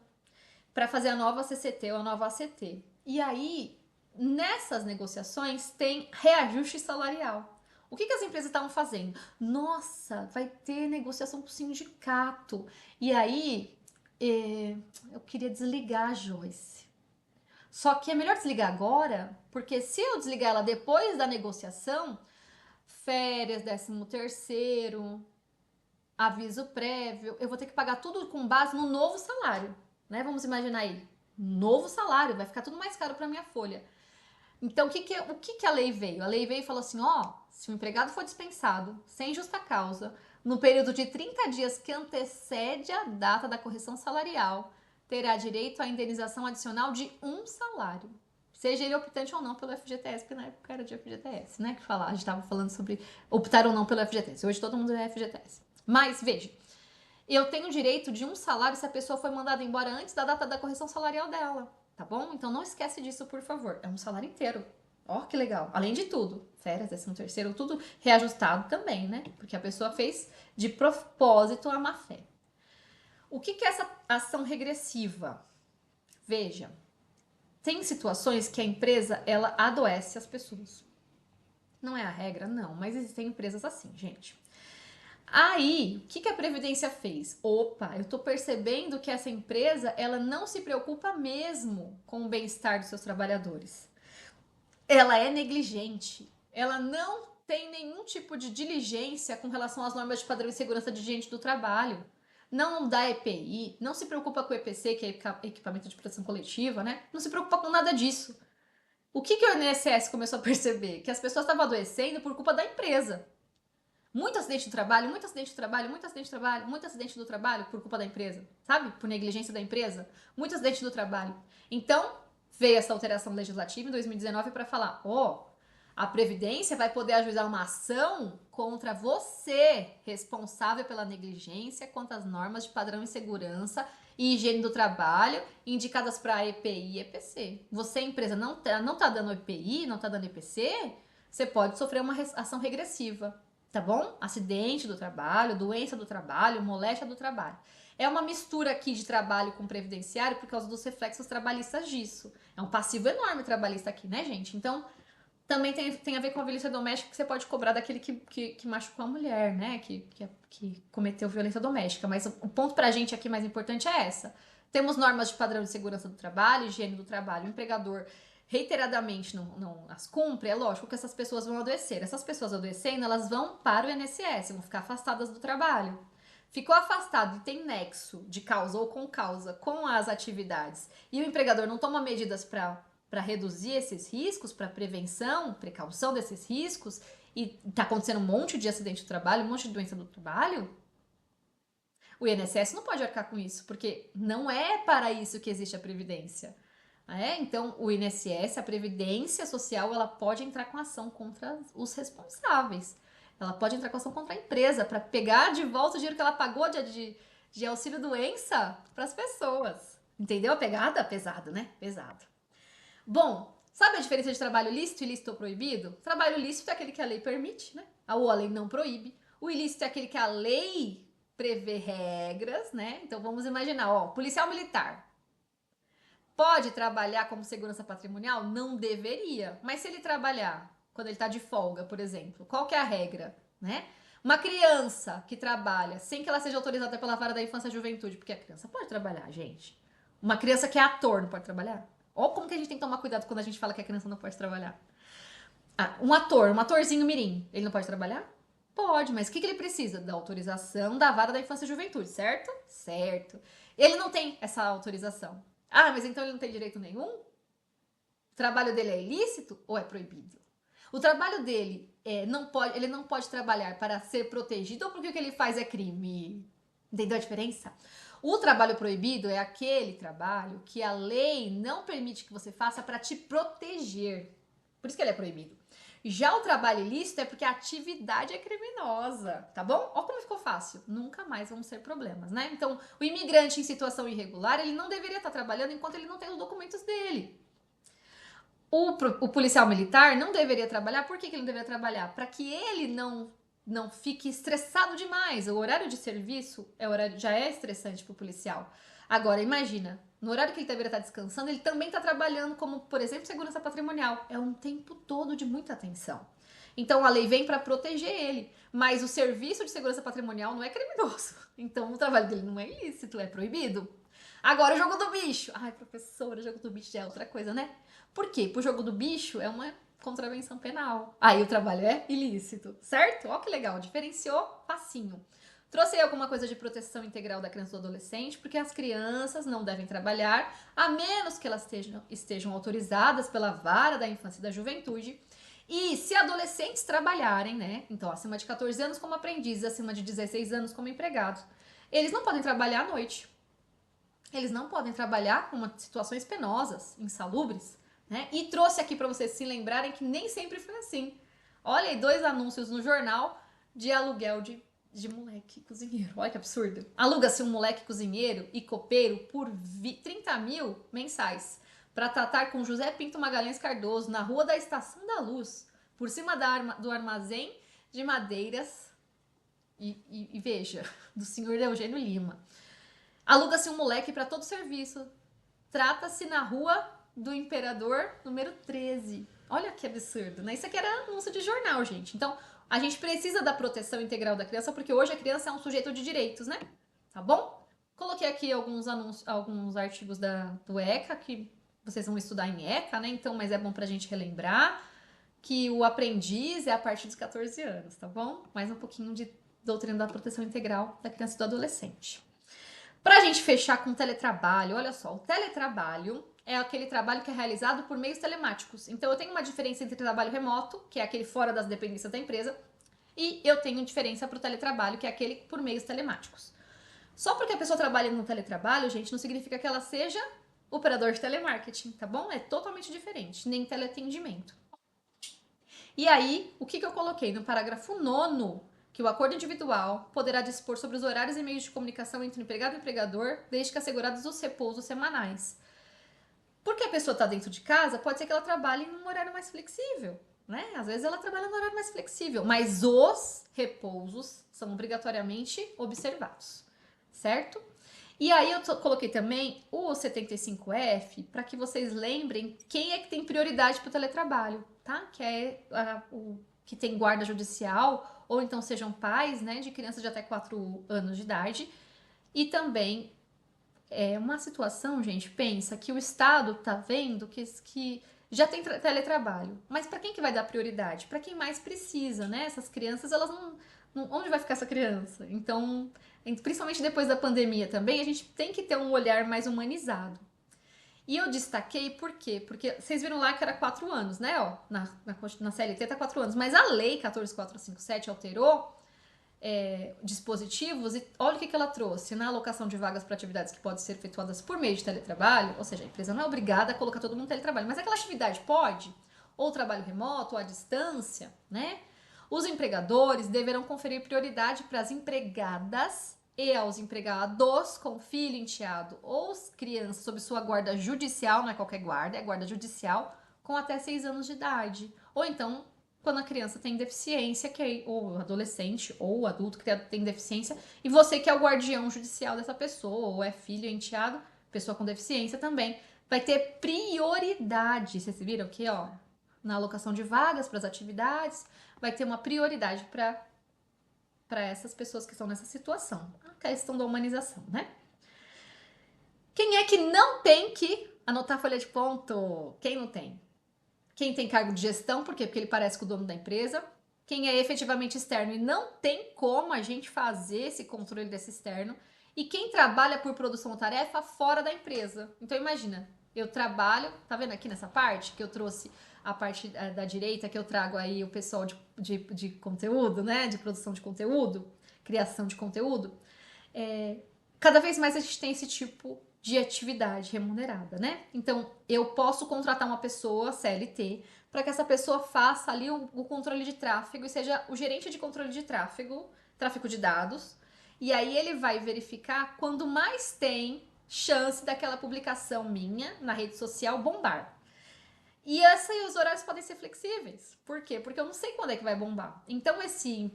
para fazer a nova CCT ou a nova ACT. E aí, nessas negociações, tem reajuste salarial. O que as empresas estavam fazendo? Nossa, vai ter negociação com o sindicato. E aí, eu queria desligar a Joyce. Só que é melhor desligar agora, porque se eu desligar ela depois da negociação, férias, 13º, aviso prévio, eu vou ter que pagar tudo com base no novo salário, né? Vamos imaginar aí, novo salário, vai ficar tudo mais caro para minha folha. Então, o que que a lei veio? A lei veio e falou assim, ó, se o empregado for dispensado sem justa causa, no período de 30 dias que antecede a data da correção salarial, terá direito à indenização adicional de um salário. Seja ele optante ou não pelo FGTS, porque na época era de FGTS, né? Que a gente estava falando sobre optar ou não pelo FGTS. Hoje todo mundo é FGTS. Mas, veja, eu tenho direito de um salário se a pessoa foi mandada embora antes da data da correção salarial dela, tá bom? Então não esquece disso, por favor. É um salário inteiro. Ó, que legal. Além de tudo, férias, 13º, tudo reajustado também, né? Porque a pessoa fez de propósito a má fé. O que é essa ação regressiva? Veja, tem situações que a empresa, ela adoece as pessoas. Não é a regra, não, mas existem empresas assim, gente. Aí, o que a Previdência fez? Opa, eu tô percebendo que essa empresa, ela não se preocupa mesmo com o bem-estar dos seus trabalhadores. Ela é negligente. Ela não tem nenhum tipo de diligência com relação às normas de padrão e segurança de higiene do trabalho. Não dá EPI, não se preocupa com o EPC, que é equipamento de proteção coletiva, né? Não se preocupa com nada disso. O que o INSS começou a perceber? Que as pessoas estavam adoecendo por culpa da empresa. Muito acidente do trabalho, muito acidente do trabalho, muito acidente do trabalho, muito acidente do trabalho por culpa da empresa, sabe? Por negligência da empresa, muito acidente do trabalho. Então, veio essa alteração legislativa em 2019 para falar, ó, a Previdência vai poder ajuizar uma ação contra você, responsável pela negligência quanto às normas de padrão de segurança e higiene do trabalho indicadas para EPI e EPC. Você, empresa, não tá dando EPI, não tá dando EPC, você pode sofrer uma ação regressiva. Tá bom? Acidente do trabalho, doença do trabalho, moléstia do trabalho. É uma mistura aqui de trabalho com previdenciário por causa dos reflexos trabalhistas disso. É um passivo enorme trabalhista aqui, né, gente? Então, também tem a ver com a violência doméstica que você pode cobrar daquele que machucou a mulher, né? Que cometeu violência doméstica. Mas o ponto pra gente aqui mais importante é essa. Temos normas de padrão de segurança do trabalho, higiene do trabalho. O empregador reiteradamente não as cumpre, é lógico que essas pessoas vão adoecer. Essas pessoas adoecendo, elas vão para o INSS, vão ficar afastadas do trabalho. Ficou afastado e tem nexo de causa ou com causa com as atividades e o empregador não toma medidas para reduzir esses riscos, para prevenção, precaução desses riscos, e tá acontecendo um monte de acidente do trabalho, um monte de doença do trabalho, o INSS não pode arcar com isso, porque não é para isso que existe a Previdência. Então, o INSS, a Previdência Social, ela pode entrar com ação contra os responsáveis. Ela pode entrar com ação contra a empresa para pegar de volta o dinheiro que ela pagou de auxílio-doença para as pessoas. Entendeu a pegada? Pesado, né? Pesado. Bom, sabe a diferença de trabalho lícito e lícito ou proibido? Trabalho lícito é aquele que a lei permite, né? Ou a lei não proíbe. O ilícito é aquele que a lei prevê regras, né? Então vamos imaginar, ó, policial militar. Pode trabalhar como segurança patrimonial? Não deveria. Mas se ele trabalhar quando ele está de folga, por exemplo, qual que é a regra, né? Uma criança que trabalha sem que ela seja autorizada pela vara da infância e juventude, porque a criança pode trabalhar, gente. Uma criança que é ator não pode trabalhar? Olha como que a gente tem que tomar cuidado quando a gente fala que a criança não pode trabalhar. Um atorzinho mirim, ele não pode trabalhar? Pode, mas o que ele precisa? Da autorização da vara da infância e juventude, certo? Certo. Ele não tem essa autorização. Ah, mas então ele não tem direito nenhum? O trabalho dele é ilícito ou é proibido? O trabalho dele ele não pode trabalhar para ser protegido ou porque o que ele faz é crime? Entendeu a diferença? O trabalho proibido é aquele trabalho que a lei não permite que você faça para te proteger. Por isso que ele é proibido. Já o trabalho ilícito é porque a atividade é criminosa, tá bom? Olha como ficou fácil. Nunca mais vão ser problemas, né? Então, o imigrante em situação irregular, ele não deveria estar trabalhando enquanto ele não tem os documentos dele. O policial militar não deveria trabalhar. Por que ele não deveria trabalhar? Para que ele não fique estressado demais. O horário de serviço já é estressante para o policial. Agora, imagina, no horário que ele deveria estar descansando, ele também está trabalhando como, por exemplo, segurança patrimonial. É um tempo todo de muita atenção. Então, a lei vem para proteger ele. Mas o serviço de segurança patrimonial não é criminoso. Então, o trabalho dele não é ilícito, é proibido. Agora, o jogo do bicho. Ai, professora, o jogo do bicho já é outra coisa, né? Por quê? Pro jogo do bicho é uma contravenção penal. Aí o trabalho é ilícito, certo? Ó que legal, diferenciou facinho. Trouxe aí alguma coisa de proteção integral da criança e do adolescente, porque as crianças não devem trabalhar, a menos que elas estejam autorizadas pela vara da infância e da juventude. E se adolescentes trabalharem, né? Então, acima de 14 anos como aprendizes, acima de 16 anos como empregados, eles não podem trabalhar à noite. Eles não podem trabalhar com situações penosas, insalubres, né? E trouxe aqui para vocês se lembrarem que nem sempre foi assim. Olha aí, 2 anúncios no jornal de aluguel de moleque cozinheiro. Olha que absurdo. Aluga-se um moleque cozinheiro e copeiro por 30 mil mensais para tratar com José Pinto Magalhães Cardoso na rua da Estação da Luz, por cima do armazém de madeiras e veja, do senhor Eugênio Lima. Aluga-se um moleque para todo serviço. Trata-se na rua do Imperador, número 13. Olha que absurdo, né? Isso aqui era anúncio de jornal, gente. Então, a gente precisa da proteção integral da criança, porque hoje a criança é um sujeito de direitos, né? Tá bom? Coloquei aqui alguns anúncios, alguns artigos do ECA, que vocês vão estudar em ECA, né? Então, mas é bom pra gente relembrar que o aprendiz é a partir dos 14 anos, tá bom? Mais um pouquinho de doutrina da proteção integral da criança e do adolescente. Pra gente fechar com o teletrabalho, olha só, o teletrabalho é aquele trabalho que é realizado por meios telemáticos. Então, eu tenho uma diferença entre trabalho remoto, que é aquele fora das dependências da empresa, e eu tenho diferença para o teletrabalho, que é aquele por meios telemáticos. Só porque a pessoa trabalha no teletrabalho, gente, não significa que ela seja operador de telemarketing, tá bom? É totalmente diferente, nem teleatendimento. E aí, o que eu coloquei no parágrafo 9º, que o acordo individual poderá dispor sobre os horários e meios de comunicação entre empregado e empregador, desde que assegurados os repousos semanais. Porque a pessoa está dentro de casa, pode ser que ela trabalhe em um horário mais flexível, né? Às vezes ela trabalha num horário mais flexível, mas os repousos são obrigatoriamente observados, certo? E aí eu coloquei também o 75F para que vocês lembrem quem é que tem prioridade para o teletrabalho, tá? Que é o que tem guarda judicial, ou então sejam pais, né, de crianças de até 4 anos de idade. E também é uma situação, gente, pensa que o Estado tá vendo que já tem teletrabalho. Mas para quem que vai dar prioridade? Para quem mais precisa, né? Essas crianças, elas não. Onde vai ficar essa criança? Então, principalmente depois da pandemia também, a gente tem que ter um olhar mais humanizado. E eu destaquei por quê? Porque vocês viram lá que era 4 anos, né? Ó, na CLT tá 4 anos, mas a lei 14.457 alterou dispositivos e olha o que ela trouxe na alocação de vagas para atividades que podem ser efetuadas por meio de teletrabalho, ou seja, a empresa não é obrigada a colocar todo mundo no teletrabalho, mas aquela atividade pode, ou trabalho remoto, ou à distância, né? Os empregadores deverão conferir prioridade para as empregadas e aos empregados com filho, enteado ou crianças sob sua guarda judicial, não é qualquer guarda, é guarda judicial, com até 6 anos de idade. Ou então, quando a criança tem deficiência, ou adolescente, ou adulto que tem deficiência, e você que é o guardião judicial dessa pessoa, ou é filho, enteado, pessoa com deficiência também, vai ter prioridade. Vocês viram aqui, ó, na alocação de vagas para as atividades, vai ter uma prioridade para essas pessoas que estão nessa situação. A questão da humanização, né? Quem é que não tem que anotar a folha de ponto? Quem não tem? Quem tem cargo de gestão, por quê? Porque ele parece com o dono da empresa. Quem é efetivamente externo e não tem como a gente fazer esse controle desse externo. E quem trabalha por produção ou tarefa fora da empresa. Então imagina, eu trabalho, tá vendo aqui nessa parte que eu trouxe a parte da direita, que eu trago aí o pessoal de conteúdo, né? De produção de conteúdo, criação de conteúdo. Cada vez mais a gente tem esse tipo de atividade remunerada, né? Então, eu posso contratar uma pessoa, CLT, para que essa pessoa faça ali o controle de tráfego e seja o gerente de controle de tráfego de dados. E aí ele vai verificar quando mais tem chance daquela publicação minha na rede social bombar. E os horários podem ser flexíveis. Por quê? Porque eu não sei quando é que vai bombar. Então, esse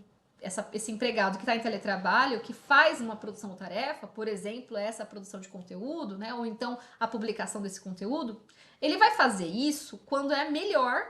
empregado que está em teletrabalho, que faz uma produção ou tarefa, por exemplo, essa produção de conteúdo, né, ou então a publicação desse conteúdo, ele vai fazer isso quando é melhor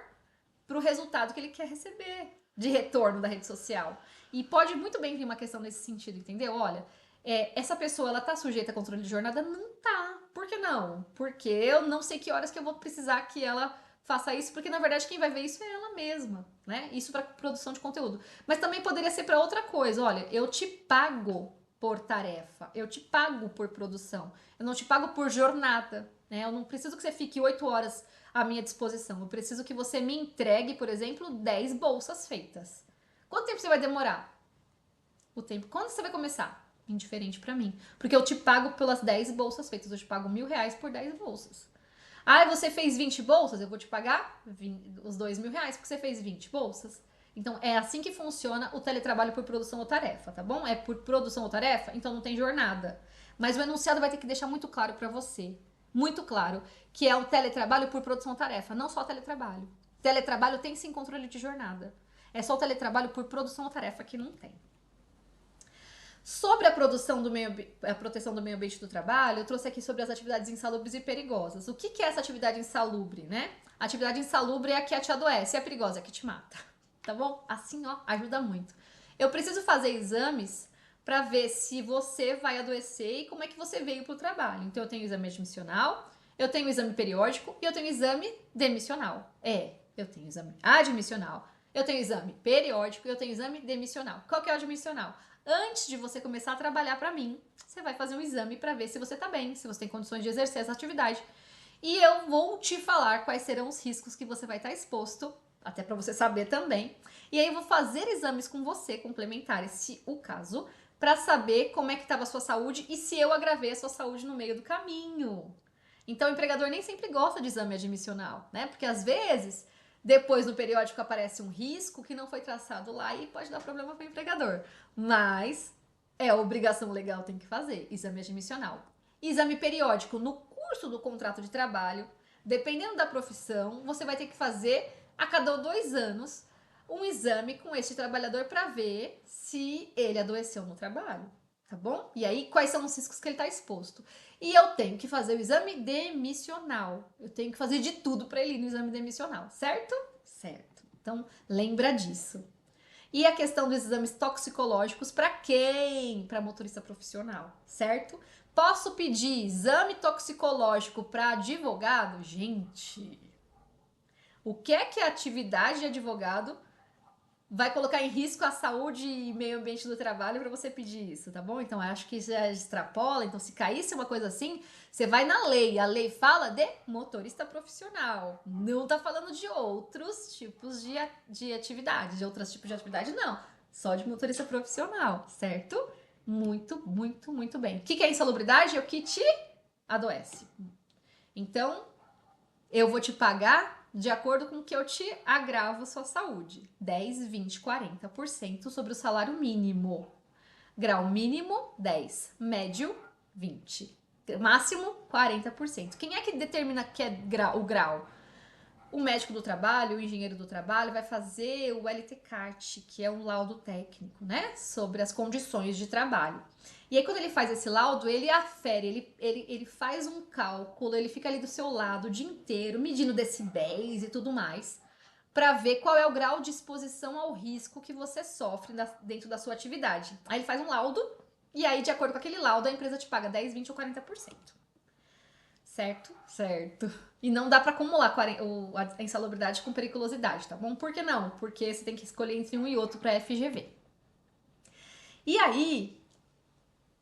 para o resultado que ele quer receber de retorno da rede social. E pode muito bem vir uma questão nesse sentido, entendeu? Olha, essa pessoa, ela tá sujeita a controle de jornada? Não tá. Por que não? Porque eu não sei que horas que eu vou precisar que ela faça isso, porque na verdade quem vai ver isso é ela mesma, né? Isso para produção de conteúdo. Mas também poderia ser para outra coisa. Olha, eu te pago por tarefa, eu te pago por produção, eu não te pago por jornada, né? Eu não preciso que você fique 8 horas à minha disposição, eu preciso que você me entregue, por exemplo, 10 bolsas feitas. Quanto tempo você vai demorar? O tempo. Quando você vai começar? Indiferente para mim. Porque eu te pago pelas 10 bolsas feitas. Eu te pago R$1.000 por 10 bolsas. Ah, você fez 20 bolsas? Eu vou te pagar os R$2.000 porque você fez 20 bolsas. Então, é assim que funciona o teletrabalho por produção ou tarefa, tá bom? É por produção ou tarefa, então não tem jornada. Mas o enunciado vai ter que deixar muito claro para você, muito claro, que é o teletrabalho por produção ou tarefa, não só teletrabalho. Teletrabalho tem sim controle de jornada. É só o teletrabalho por produção ou tarefa que não tem. Sobre a proteção do meio ambiente do trabalho, eu trouxe aqui sobre as atividades insalubres e perigosas. O que é essa atividade insalubre, né? A atividade insalubre é a que te adoece, e a perigosa é a que te mata, tá bom? Assim, ó, ajuda muito. Eu preciso fazer exames para ver se você vai adoecer e como é que você veio pro trabalho. Então, eu tenho exame admissional, eu tenho exame periódico e eu tenho exame demissional. Eu tenho exame admissional, eu tenho exame periódico e eu tenho exame demissional. Qual que é o admissional? Antes de você começar a trabalhar para mim, você vai fazer um exame para ver se você tá bem, se você tem condições de exercer essa atividade. E eu vou te falar quais serão os riscos que você vai estar exposto, até para você saber também. E aí eu vou fazer exames com você, complementares, se o caso, para saber como é que estava a sua saúde e se eu agravei a sua saúde no meio do caminho. Então, o empregador nem sempre gosta de exame admissional, né? Porque às vezes, depois no periódico aparece um risco que não foi traçado lá e pode dar problema para o empregador. Mas é obrigação legal, tem que fazer exame admissional. Exame periódico no curso do contrato de trabalho, dependendo da profissão, você vai ter que fazer a cada 2 anos um exame com este trabalhador para ver se ele adoeceu no trabalho, tá bom? E aí, quais são os riscos que ele está exposto? E eu tenho que fazer o exame demissional. Eu tenho que fazer de tudo para ele ir no exame demissional, certo? Certo. Então, lembra disso. E a questão dos exames toxicológicos para quem? Para motorista profissional, certo? Posso pedir exame toxicológico para advogado? Gente, o que é a atividade de advogado vai colocar em risco a saúde e meio ambiente do trabalho para você pedir isso, tá bom? Então, acho que já extrapola. Então, se caísse uma coisa assim, você vai na lei. A lei fala de motorista profissional. Não tá falando de outros tipos de atividade, de outros tipos de atividade, não. Só de motorista profissional, certo? Muito, muito, muito bem. O que é insalubridade? É o que te adoece. Então, eu vou te pagar de acordo com que eu te agravo sua saúde. 10, 20, 40% sobre o salário mínimo. Grau mínimo, 10. Médio, 20. Máximo, 40%. Quem é que determina que é o grau? O médico do trabalho, o engenheiro do trabalho vai fazer o LTCAT, que é um laudo técnico, né? Sobre as condições de trabalho. E aí, quando ele faz esse laudo, ele afere, ele faz um cálculo, ele fica ali do seu lado o dia inteiro, medindo decibéis e tudo mais, para ver qual é o grau de exposição ao risco que você sofre dentro da sua atividade. Aí ele faz um laudo, e aí, de acordo com aquele laudo, a empresa te paga 10, 20 ou 40%. Certo? Certo. E não dá para acumular a insalubridade com periculosidade, tá bom? Por que não? Porque você tem que escolher entre um e outro para FGV. E aí,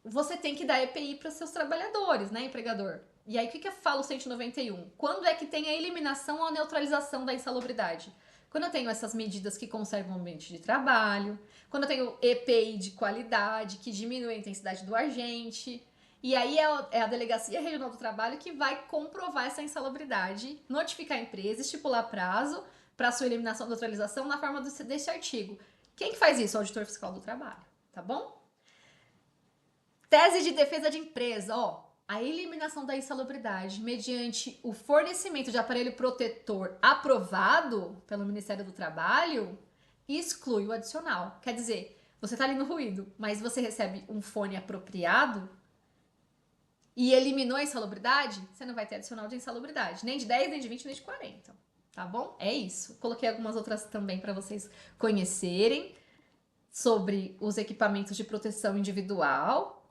você tem que dar EPI para seus trabalhadores, né, empregador? E aí, o que fala o 191? Quando é que tem a eliminação ou a neutralização da insalubridade? Quando eu tenho essas medidas que conservam o ambiente de trabalho, quando eu tenho EPI de qualidade, que diminui a intensidade do agente. E aí é a Delegacia Regional do Trabalho que vai comprovar essa insalubridade, notificar a empresa, estipular prazo para sua eliminação ou neutralização na forma desse artigo. Quem que faz isso? O auditor fiscal do trabalho, tá bom? Tese de defesa de empresa, ó. A eliminação da insalubridade mediante o fornecimento de aparelho protetor aprovado pelo Ministério do Trabalho exclui o adicional. Quer dizer, você tá ali no ruído, mas você recebe um fone apropriado e eliminou a insalubridade, você não vai ter adicional de insalubridade. Nem de 10, nem de 20, nem de 40. Tá bom? É isso. Coloquei algumas outras também para vocês conhecerem sobre os equipamentos de proteção individual,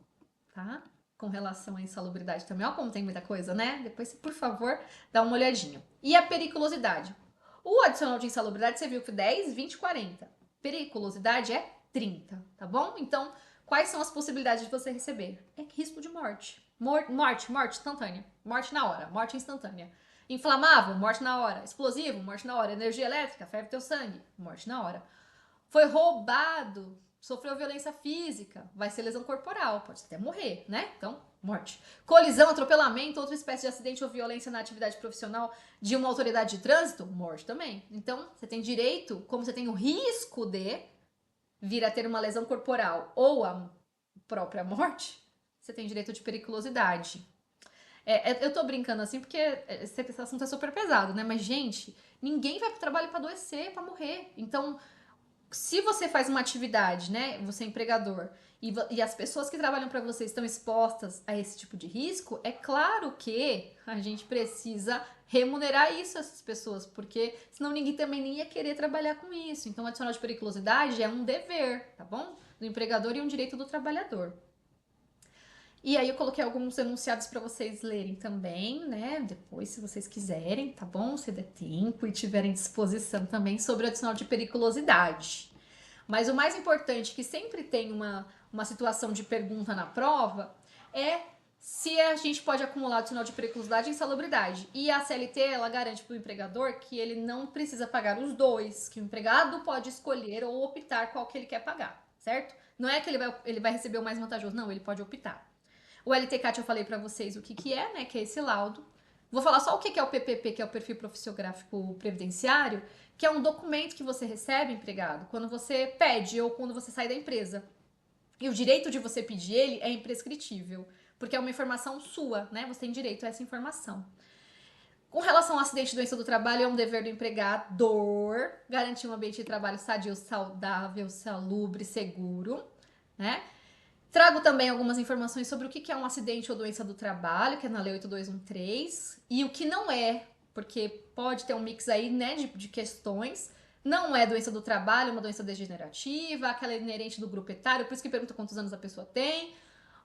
tá? com relação à insalubridade também. Olha como tem muita coisa, né? Depois, por favor, dá uma olhadinha. E a periculosidade. O adicional de insalubridade, você viu que 10, 20, 40. Periculosidade é 30, tá bom? Então, quais são as possibilidades de você receber? É risco de morte. Morte instantânea. Morte na hora, morte instantânea. Inflamável, morte na hora. Explosivo, morte na hora. Energia elétrica, ferve teu sangue, morte na hora. Foi roubado, sofreu violência física, vai ser lesão corporal, pode até morrer, né? Então, morte. Colisão, atropelamento, outra espécie de acidente ou violência na atividade profissional de uma autoridade de trânsito, morte também. Então, você tem direito, como você tem o risco de vir a ter uma lesão corporal ou a própria morte, você tem direito de periculosidade. Eu tô brincando assim porque esse assunto é super pesado, né? Mas, gente, ninguém vai pro trabalho pra adoecer, pra morrer. Então, se você faz uma atividade, né, você é empregador, e as pessoas que trabalham para você estão expostas a esse tipo de risco, é claro que a gente precisa remunerar isso essas pessoas, porque senão ninguém também nem ia querer trabalhar com isso. Então, o adicional de periculosidade é um dever, tá bom? Do empregador e um direito do trabalhador. E aí eu coloquei alguns enunciados para vocês lerem também, né? Depois, se vocês quiserem, tá bom? Se der tempo e tiverem disposição também sobre o adicional de periculosidade. Mas o mais importante, que sempre tem uma situação de pergunta na prova, é se a gente pode acumular adicional de periculosidade e insalubridade. E a CLT, ela garante para o empregador que ele não precisa pagar os dois, que o empregado pode escolher ou optar qual que ele quer pagar, certo? Não é que ele vai receber o mais vantajoso, não, ele pode optar. O LTCAT eu falei para vocês o que é, né, que é esse laudo. Vou falar só o que é o PPP, que é o Perfil Profissiográfico Previdenciário, que é um documento que você recebe, empregado, quando você pede ou quando você sai da empresa. E o direito de você pedir ele é imprescritível, porque é uma informação sua, né? Você tem direito a essa informação. Com relação ao acidente e doença do trabalho, é um dever do empregador garantir um ambiente de trabalho sadio, saudável, salubre, seguro, né? Trago também algumas informações sobre o que é um acidente ou doença do trabalho, que é na Lei 8213, e o que não é, porque pode ter um mix aí, né, de questões. Não é doença do trabalho, é uma doença degenerativa, aquela inerente do grupo etário, por isso que pergunta quantos anos a pessoa tem.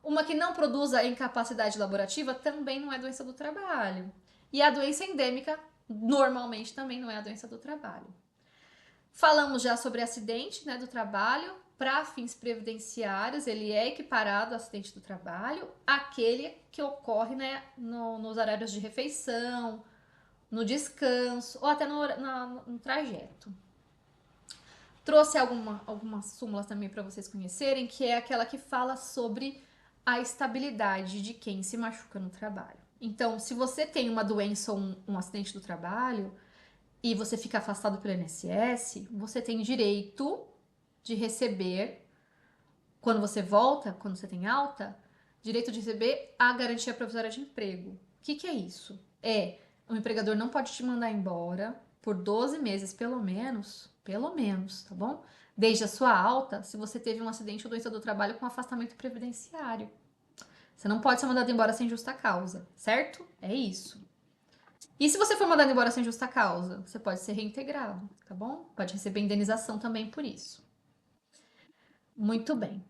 Uma que não produza incapacidade laborativa também não é doença do trabalho. E a doença endêmica, normalmente, também não é a doença do trabalho. Falamos já sobre acidente, né, do trabalho. Para fins previdenciários, ele é equiparado ao acidente do trabalho, aquele que ocorre, né, nos horários de refeição, no descanso ou até no trajeto. Trouxe algumas súmulas também para vocês conhecerem, que é aquela que fala sobre a estabilidade de quem se machuca no trabalho. Então, se você tem uma doença ou um acidente do trabalho e você fica afastado pelo INSS, você tem direito de receber, quando você volta, quando você tem alta, direito de receber a garantia provisória de emprego. O que é isso? O empregador não pode te mandar embora por 12 meses, pelo menos, tá bom? Desde a sua alta, se você teve um acidente ou doença do trabalho com afastamento previdenciário. Você não pode ser mandado embora sem justa causa, certo? É isso. E se você for mandado embora sem justa causa, você pode ser reintegrado, tá bom? Pode receber indenização também por isso. Muito bem.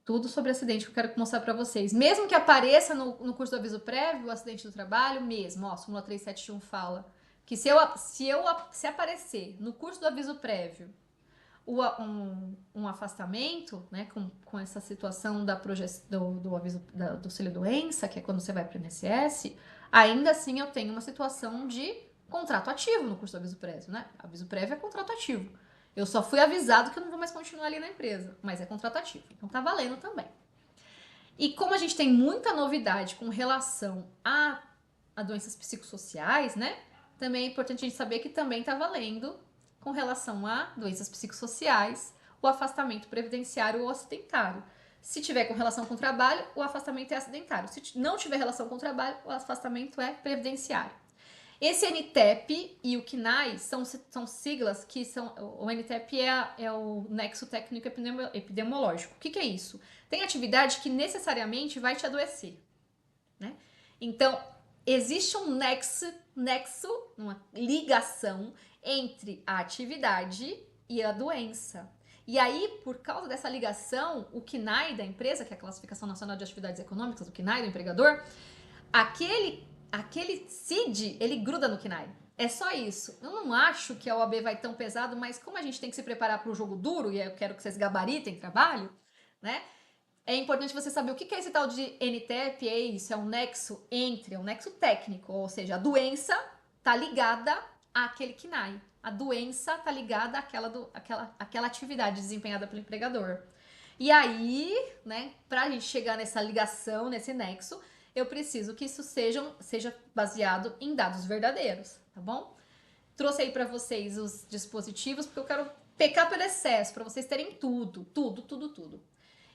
Tudo sobre acidente que eu quero mostrar para vocês. Mesmo que apareça no curso do aviso prévio, o acidente do trabalho, mesmo, ó, súmula 371 fala que se aparecer no curso do aviso prévio um afastamento, né, com essa situação do aviso do auxílio doença, que é quando você vai para o INSS, ainda assim eu tenho uma situação de contrato ativo no curso do aviso prévio, né? Aviso prévio é contrato ativo. Eu só fui avisado que eu não vou mais continuar ali na empresa, mas é contrato ativo, então tá valendo também. E como a gente tem muita novidade com relação a doenças psicossociais, né? Também é importante a gente saber que também tá valendo com relação a doenças psicossociais, o afastamento previdenciário ou acidentário. Se tiver com relação com o trabalho, o afastamento é acidentário. Se não tiver relação com o trabalho, o afastamento é previdenciário. Esse NTEP e o CNAE são siglas que são... O NTEP é o Nexo Técnico Epidemiológico. O que é isso? Tem atividade que necessariamente vai te adoecer, né? Então, existe um nexo, uma ligação entre a atividade e a doença. E aí, por causa dessa ligação, o CNAE da empresa, que é a Classificação Nacional de Atividades Econômicas, o CNAE do empregador, aquele CID, ele gruda no CNAE. É só isso. Eu não acho que a OAB vai tão pesado, mas como a gente tem que se preparar para o jogo duro, e eu quero que vocês gabaritem trabalho, né? É importante você saber o que é esse tal de NTEP. É isso, é um nexo entre, é um nexo técnico, ou seja, a doença tá ligada àquele CNAE. A doença tá ligada àquela atividade desempenhada pelo empregador. E aí, né, pra gente chegar nessa ligação, nesse nexo, eu preciso que isso seja baseado em dados verdadeiros, tá bom? Trouxe aí pra vocês os dispositivos, porque eu quero pecar pelo excesso, pra vocês terem tudo.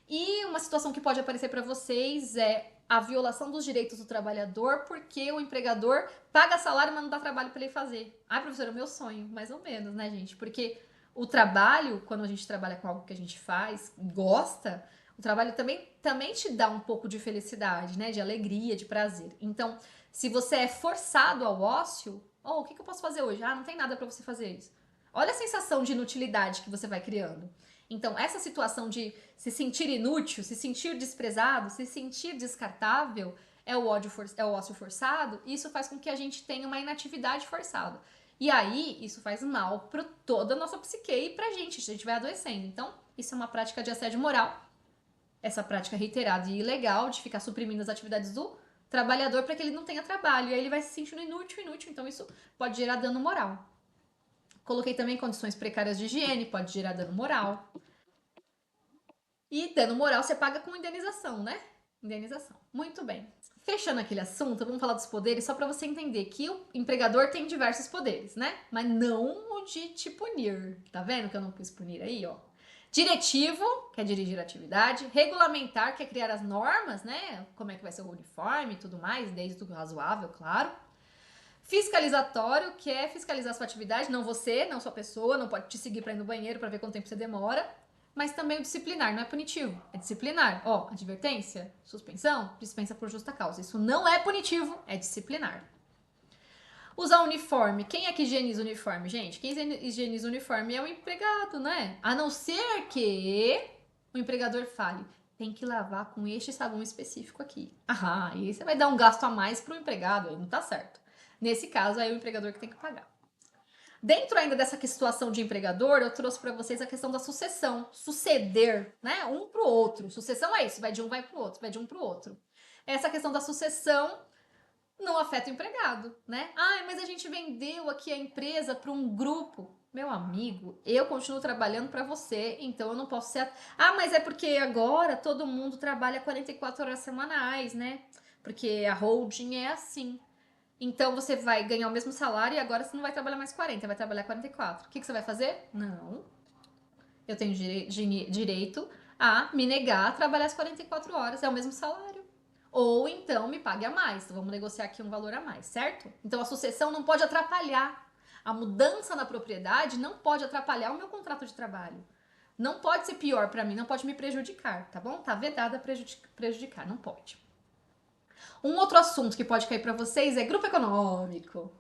E uma situação que pode aparecer para vocês é a violação dos direitos do trabalhador, porque o empregador paga salário, mas não dá trabalho para ele fazer. Ai, professora, é o meu sonho, mais ou menos, né, gente? Porque o trabalho, quando a gente trabalha com algo que a gente faz, gosta, o trabalho também te dá um pouco de felicidade, né? De alegria, de prazer. Então, se você é forçado ao ócio, o que eu posso fazer hoje? Ah, não tem nada para você fazer isso. Olha a sensação de inutilidade que você vai criando. Então, essa situação de se sentir inútil, se sentir desprezado, se sentir descartável, é o ócio forçado, e isso faz com que a gente tenha uma inatividade forçada. E aí, isso faz mal para toda a nossa psique e pra gente, a gente vai adoecendo. Então, isso é uma prática de assédio moral, essa prática reiterada e ilegal de ficar suprimindo as atividades do trabalhador para que ele não tenha trabalho. E aí ele vai se sentindo inútil, então isso pode gerar dano moral. Coloquei também condições precárias de higiene, pode gerar dano moral. E dano moral você paga com indenização, né? Indenização. Muito bem. Fechando aquele assunto, vamos falar dos poderes só para você entender que o empregador tem diversos poderes, né? Mas não o de te punir. Tá vendo que eu não pus punir aí, ó? Diretivo, que é dirigir a atividade. Regulamentar, que é criar as normas, né? Como é que vai ser o uniforme e tudo mais, desde o razoável, claro. Fiscalizatório, que é fiscalizar a sua atividade, não você, não sua pessoa, não pode te seguir para ir no banheiro para ver quanto tempo você demora. Mas também o disciplinar, não é punitivo, é disciplinar. Ó, advertência, suspensão, dispensa por justa causa. Isso não é punitivo, é disciplinar. Usar uniforme. Quem é que higieniza o uniforme, gente? Quem higieniza o uniforme é o empregado, né? A não ser que o empregador fale, tem que lavar com este sabão específico aqui. Ah, aí você vai dar um gasto a mais pro empregado, aí não tá certo. Nesse caso, aí é o empregador que tem que pagar. Dentro ainda dessa situação de empregador, eu trouxe para vocês a questão da sucessão. Suceder, né? Um pro outro. Sucessão é isso, vai de um vai pro outro, vai de um pro outro. Essa questão da sucessão não afeta o empregado, né? Ah, mas a gente vendeu aqui a empresa para um grupo. Meu amigo, eu continuo trabalhando para você, então eu não posso ser. Ah, mas é porque agora todo mundo trabalha 44 horas semanais, né? Porque a holding é assim. Então você vai ganhar o mesmo salário e agora você não vai trabalhar mais 40, vai trabalhar 44. O que você vai fazer? Não. Eu tenho direito a me negar a trabalhar as 44 horas, é o mesmo salário. Ou então me pague a mais. Vamos negociar aqui um valor a mais, certo? Então a sucessão não pode atrapalhar. A mudança na propriedade não pode atrapalhar o meu contrato de trabalho. Não pode ser pior para mim, não pode me prejudicar, tá bom? Tá vedada prejudicar, não pode. Um outro assunto que pode cair para vocês é grupo econômico. O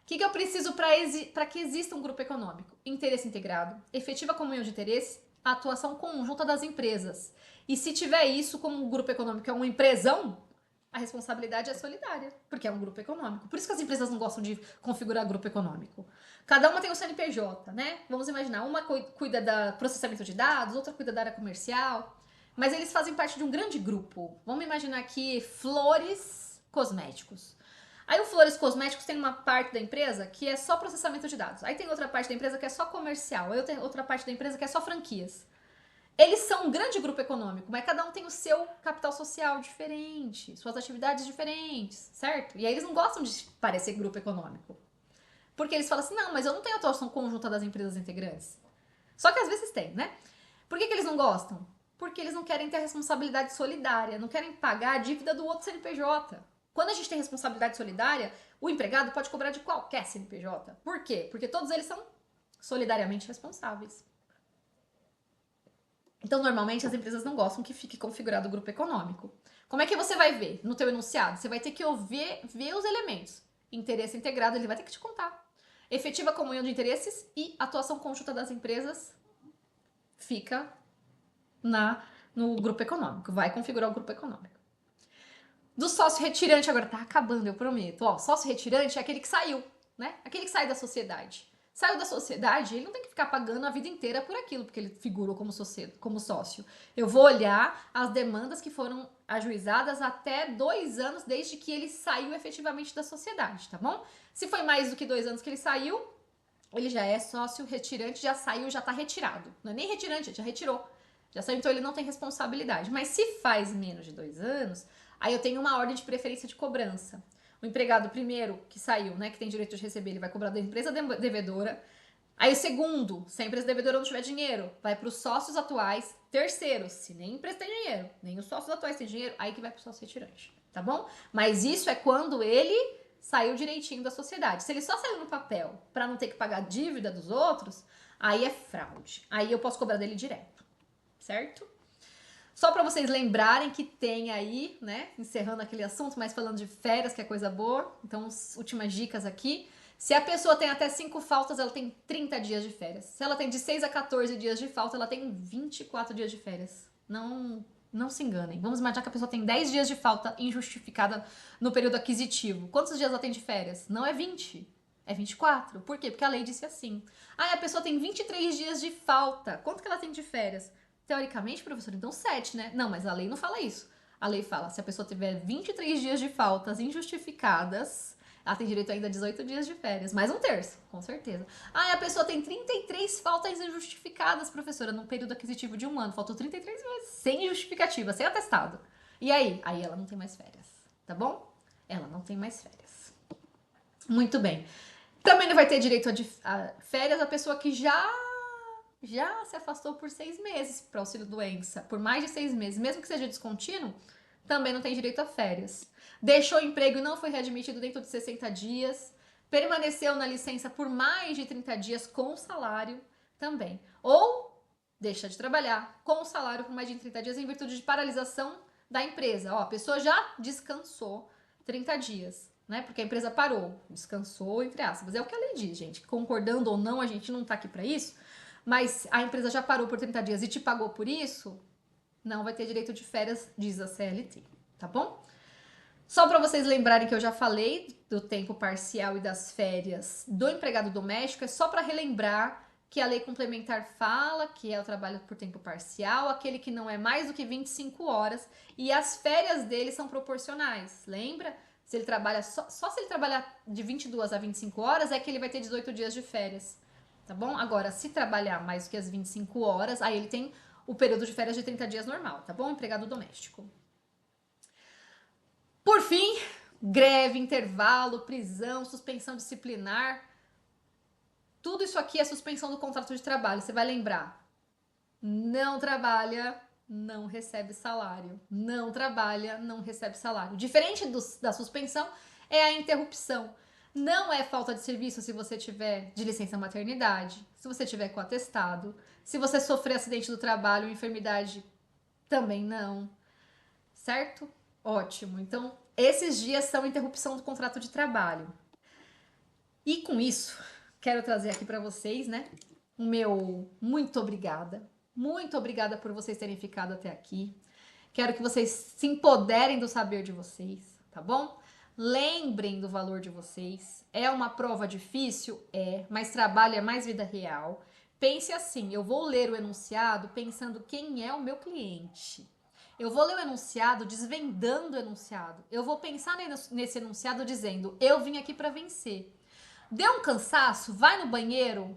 que eu preciso para que exista um grupo econômico? Interesse integrado, efetiva comunhão de interesses, a atuação conjunta das empresas. E se tiver isso como um grupo econômico é uma empresão, a responsabilidade é solidária, porque é um grupo econômico. Por isso que as empresas não gostam de configurar grupo econômico. Cada uma tem o CNPJ, né? Vamos imaginar, uma cuida do processamento de dados, outra cuida da área comercial. Mas eles fazem parte de um grande grupo. Vamos imaginar aqui Flores Cosméticos. Aí o Flores Cosméticos tem uma parte da empresa que é só processamento de dados. Aí tem outra parte da empresa que é só comercial. Aí tem outra parte da empresa que é só franquias. Eles são um grande grupo econômico, mas cada um tem o seu capital social diferente, suas atividades diferentes, certo? E aí eles não gostam de parecer grupo econômico. Porque eles falam assim, não, mas eu não tenho atuação conjunta das empresas integrantes. Só que às vezes tem, né? Por que eles não gostam? Porque eles não querem ter a responsabilidade solidária, não querem pagar a dívida do outro CNPJ. Quando a gente tem responsabilidade solidária, o empregado pode cobrar de qualquer CNPJ. Por quê? Porque todos eles são solidariamente responsáveis. Então, normalmente, as empresas não gostam que fique configurado o grupo econômico. Como é que você vai ver no teu enunciado? Você vai ter que ver os elementos. Interesse integrado, ele vai ter que te contar. Efetiva comunhão de interesses e atuação conjunta das empresas fica no grupo econômico, vai configurar o grupo econômico. Do sócio retirante, agora tá acabando, eu prometo. Ó, sócio retirante é aquele que saiu, né? Aquele que sai da sociedade. Saiu da sociedade, ele não tem que ficar pagando a vida inteira por aquilo, porque ele figurou como sócio. Eu vou olhar as demandas que foram ajuizadas até 2 anos desde que ele saiu efetivamente da sociedade, tá bom? Se foi mais do que 2 anos que ele saiu, ele já é sócio retirante, já saiu, já tá retirado. Não é nem retirante, já retirou. Já saiu, então ele não tem responsabilidade. Mas se faz menos de 2 anos, aí eu tenho uma ordem de preferência de cobrança. O empregado primeiro que saiu, né, que tem direito de receber, ele vai cobrar da empresa devedora. Aí o segundo, se a empresa devedora não tiver dinheiro, vai para os sócios atuais. Terceiro, se nem a empresa tem dinheiro, nem os sócios atuais têm dinheiro, aí que vai para o sócio retirante, tá bom? Mas isso é quando ele saiu direitinho da sociedade. Se ele só saiu no papel para não ter que pagar a dívida dos outros, aí é fraude. Aí eu posso cobrar dele direto, certo? Só para vocês lembrarem que tem aí, né, encerrando aquele assunto, mas falando de férias, que é coisa boa. Então, as últimas dicas aqui. Se a pessoa tem até 5 faltas, ela tem 30 dias de férias. Se ela tem de 6 a 14 dias de falta, ela tem 24 dias de férias. Não se enganem. Vamos imaginar que a pessoa tem 10 dias de falta injustificada no período aquisitivo. Quantos dias ela tem de férias? Não é 20, é 24. Por quê? Porque a lei disse assim. Ah, a pessoa tem 23 dias de falta. Quanto que ela tem de férias? Teoricamente, professor, então 7, né? Não, mas a lei não fala isso. A lei fala, se a pessoa tiver 23 dias de faltas injustificadas, ela tem direito ainda a 18 dias de férias. Mais um terço, com certeza. Ah, a pessoa tem 33 faltas injustificadas, professora, num período aquisitivo de 1 ano. Faltou 33 meses, sem justificativa, sem atestado. E aí? Aí ela não tem mais férias, tá bom? Ela não tem mais férias. Muito bem. Também não vai ter direito a férias a pessoa que já se afastou por 6 meses para auxílio doença, por mais de 6 meses, mesmo que seja descontínuo, também não tem direito a férias. Deixou o emprego e não foi readmitido dentro de 60 dias, permaneceu na licença por mais de 30 dias com salário também. Ou deixa de trabalhar com salário por mais de 30 dias em virtude de paralisação da empresa. Ó, a pessoa já descansou 30 dias, né? Porque a empresa parou, descansou, entre aspas. É o que a lei diz, gente. Concordando ou não, a gente não tá aqui para isso. Mas a empresa já parou por 30 dias e te pagou por isso, não vai ter direito de férias, diz a CLT, tá bom? Só para vocês lembrarem que eu já falei do tempo parcial e das férias do empregado doméstico, é só para relembrar que a lei complementar fala que é o trabalho por tempo parcial, aquele que não é mais do que 25 horas, e as férias dele são proporcionais, lembra? Se ele trabalha só se ele trabalhar de 22 a 25 horas é que ele vai ter 18 dias de férias. Tá bom? Agora, se trabalhar mais do que as 25 horas, aí ele tem o período de férias de 30 dias normal, tá bom? Empregado doméstico. Por fim, greve, intervalo, prisão, suspensão disciplinar. Tudo isso aqui é suspensão do contrato de trabalho. Você vai lembrar. Não trabalha, não recebe salário. Não trabalha, não recebe salário. Diferente da suspensão é a interrupção. Não é falta de serviço se você tiver de licença maternidade, se você tiver com atestado, se você sofrer acidente do trabalho ou enfermidade, também não, certo? Ótimo. Então, esses dias são interrupção do contrato de trabalho. E com isso, quero trazer aqui para vocês, né, o meu muito obrigada. Muito obrigada por vocês terem ficado até aqui. Quero que vocês se empoderem do saber de vocês, tá bom? Lembrem do valor de vocês. É uma prova difícil? É, mas trabalho é mais vida real. Pense assim: eu vou ler o enunciado pensando quem é o meu cliente. Eu vou ler o enunciado desvendando o enunciado. Eu vou pensar nesse enunciado dizendo: eu vim aqui para vencer. Deu um cansaço? Vai no banheiro,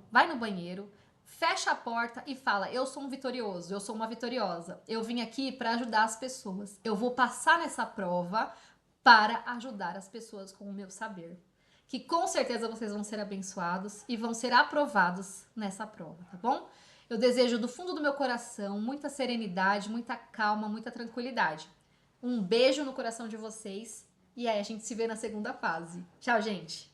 fecha a porta e fala: eu sou um vitorioso, eu sou uma vitoriosa. Eu vim aqui para ajudar as pessoas. Eu vou passar nessa prova para ajudar as pessoas com o meu saber. Que com certeza vocês vão ser abençoados e vão ser aprovados nessa prova, tá bom? Eu desejo do fundo do meu coração muita serenidade, muita calma, muita tranquilidade. Um beijo no coração de vocês e aí a gente se vê na segunda fase. Tchau, gente!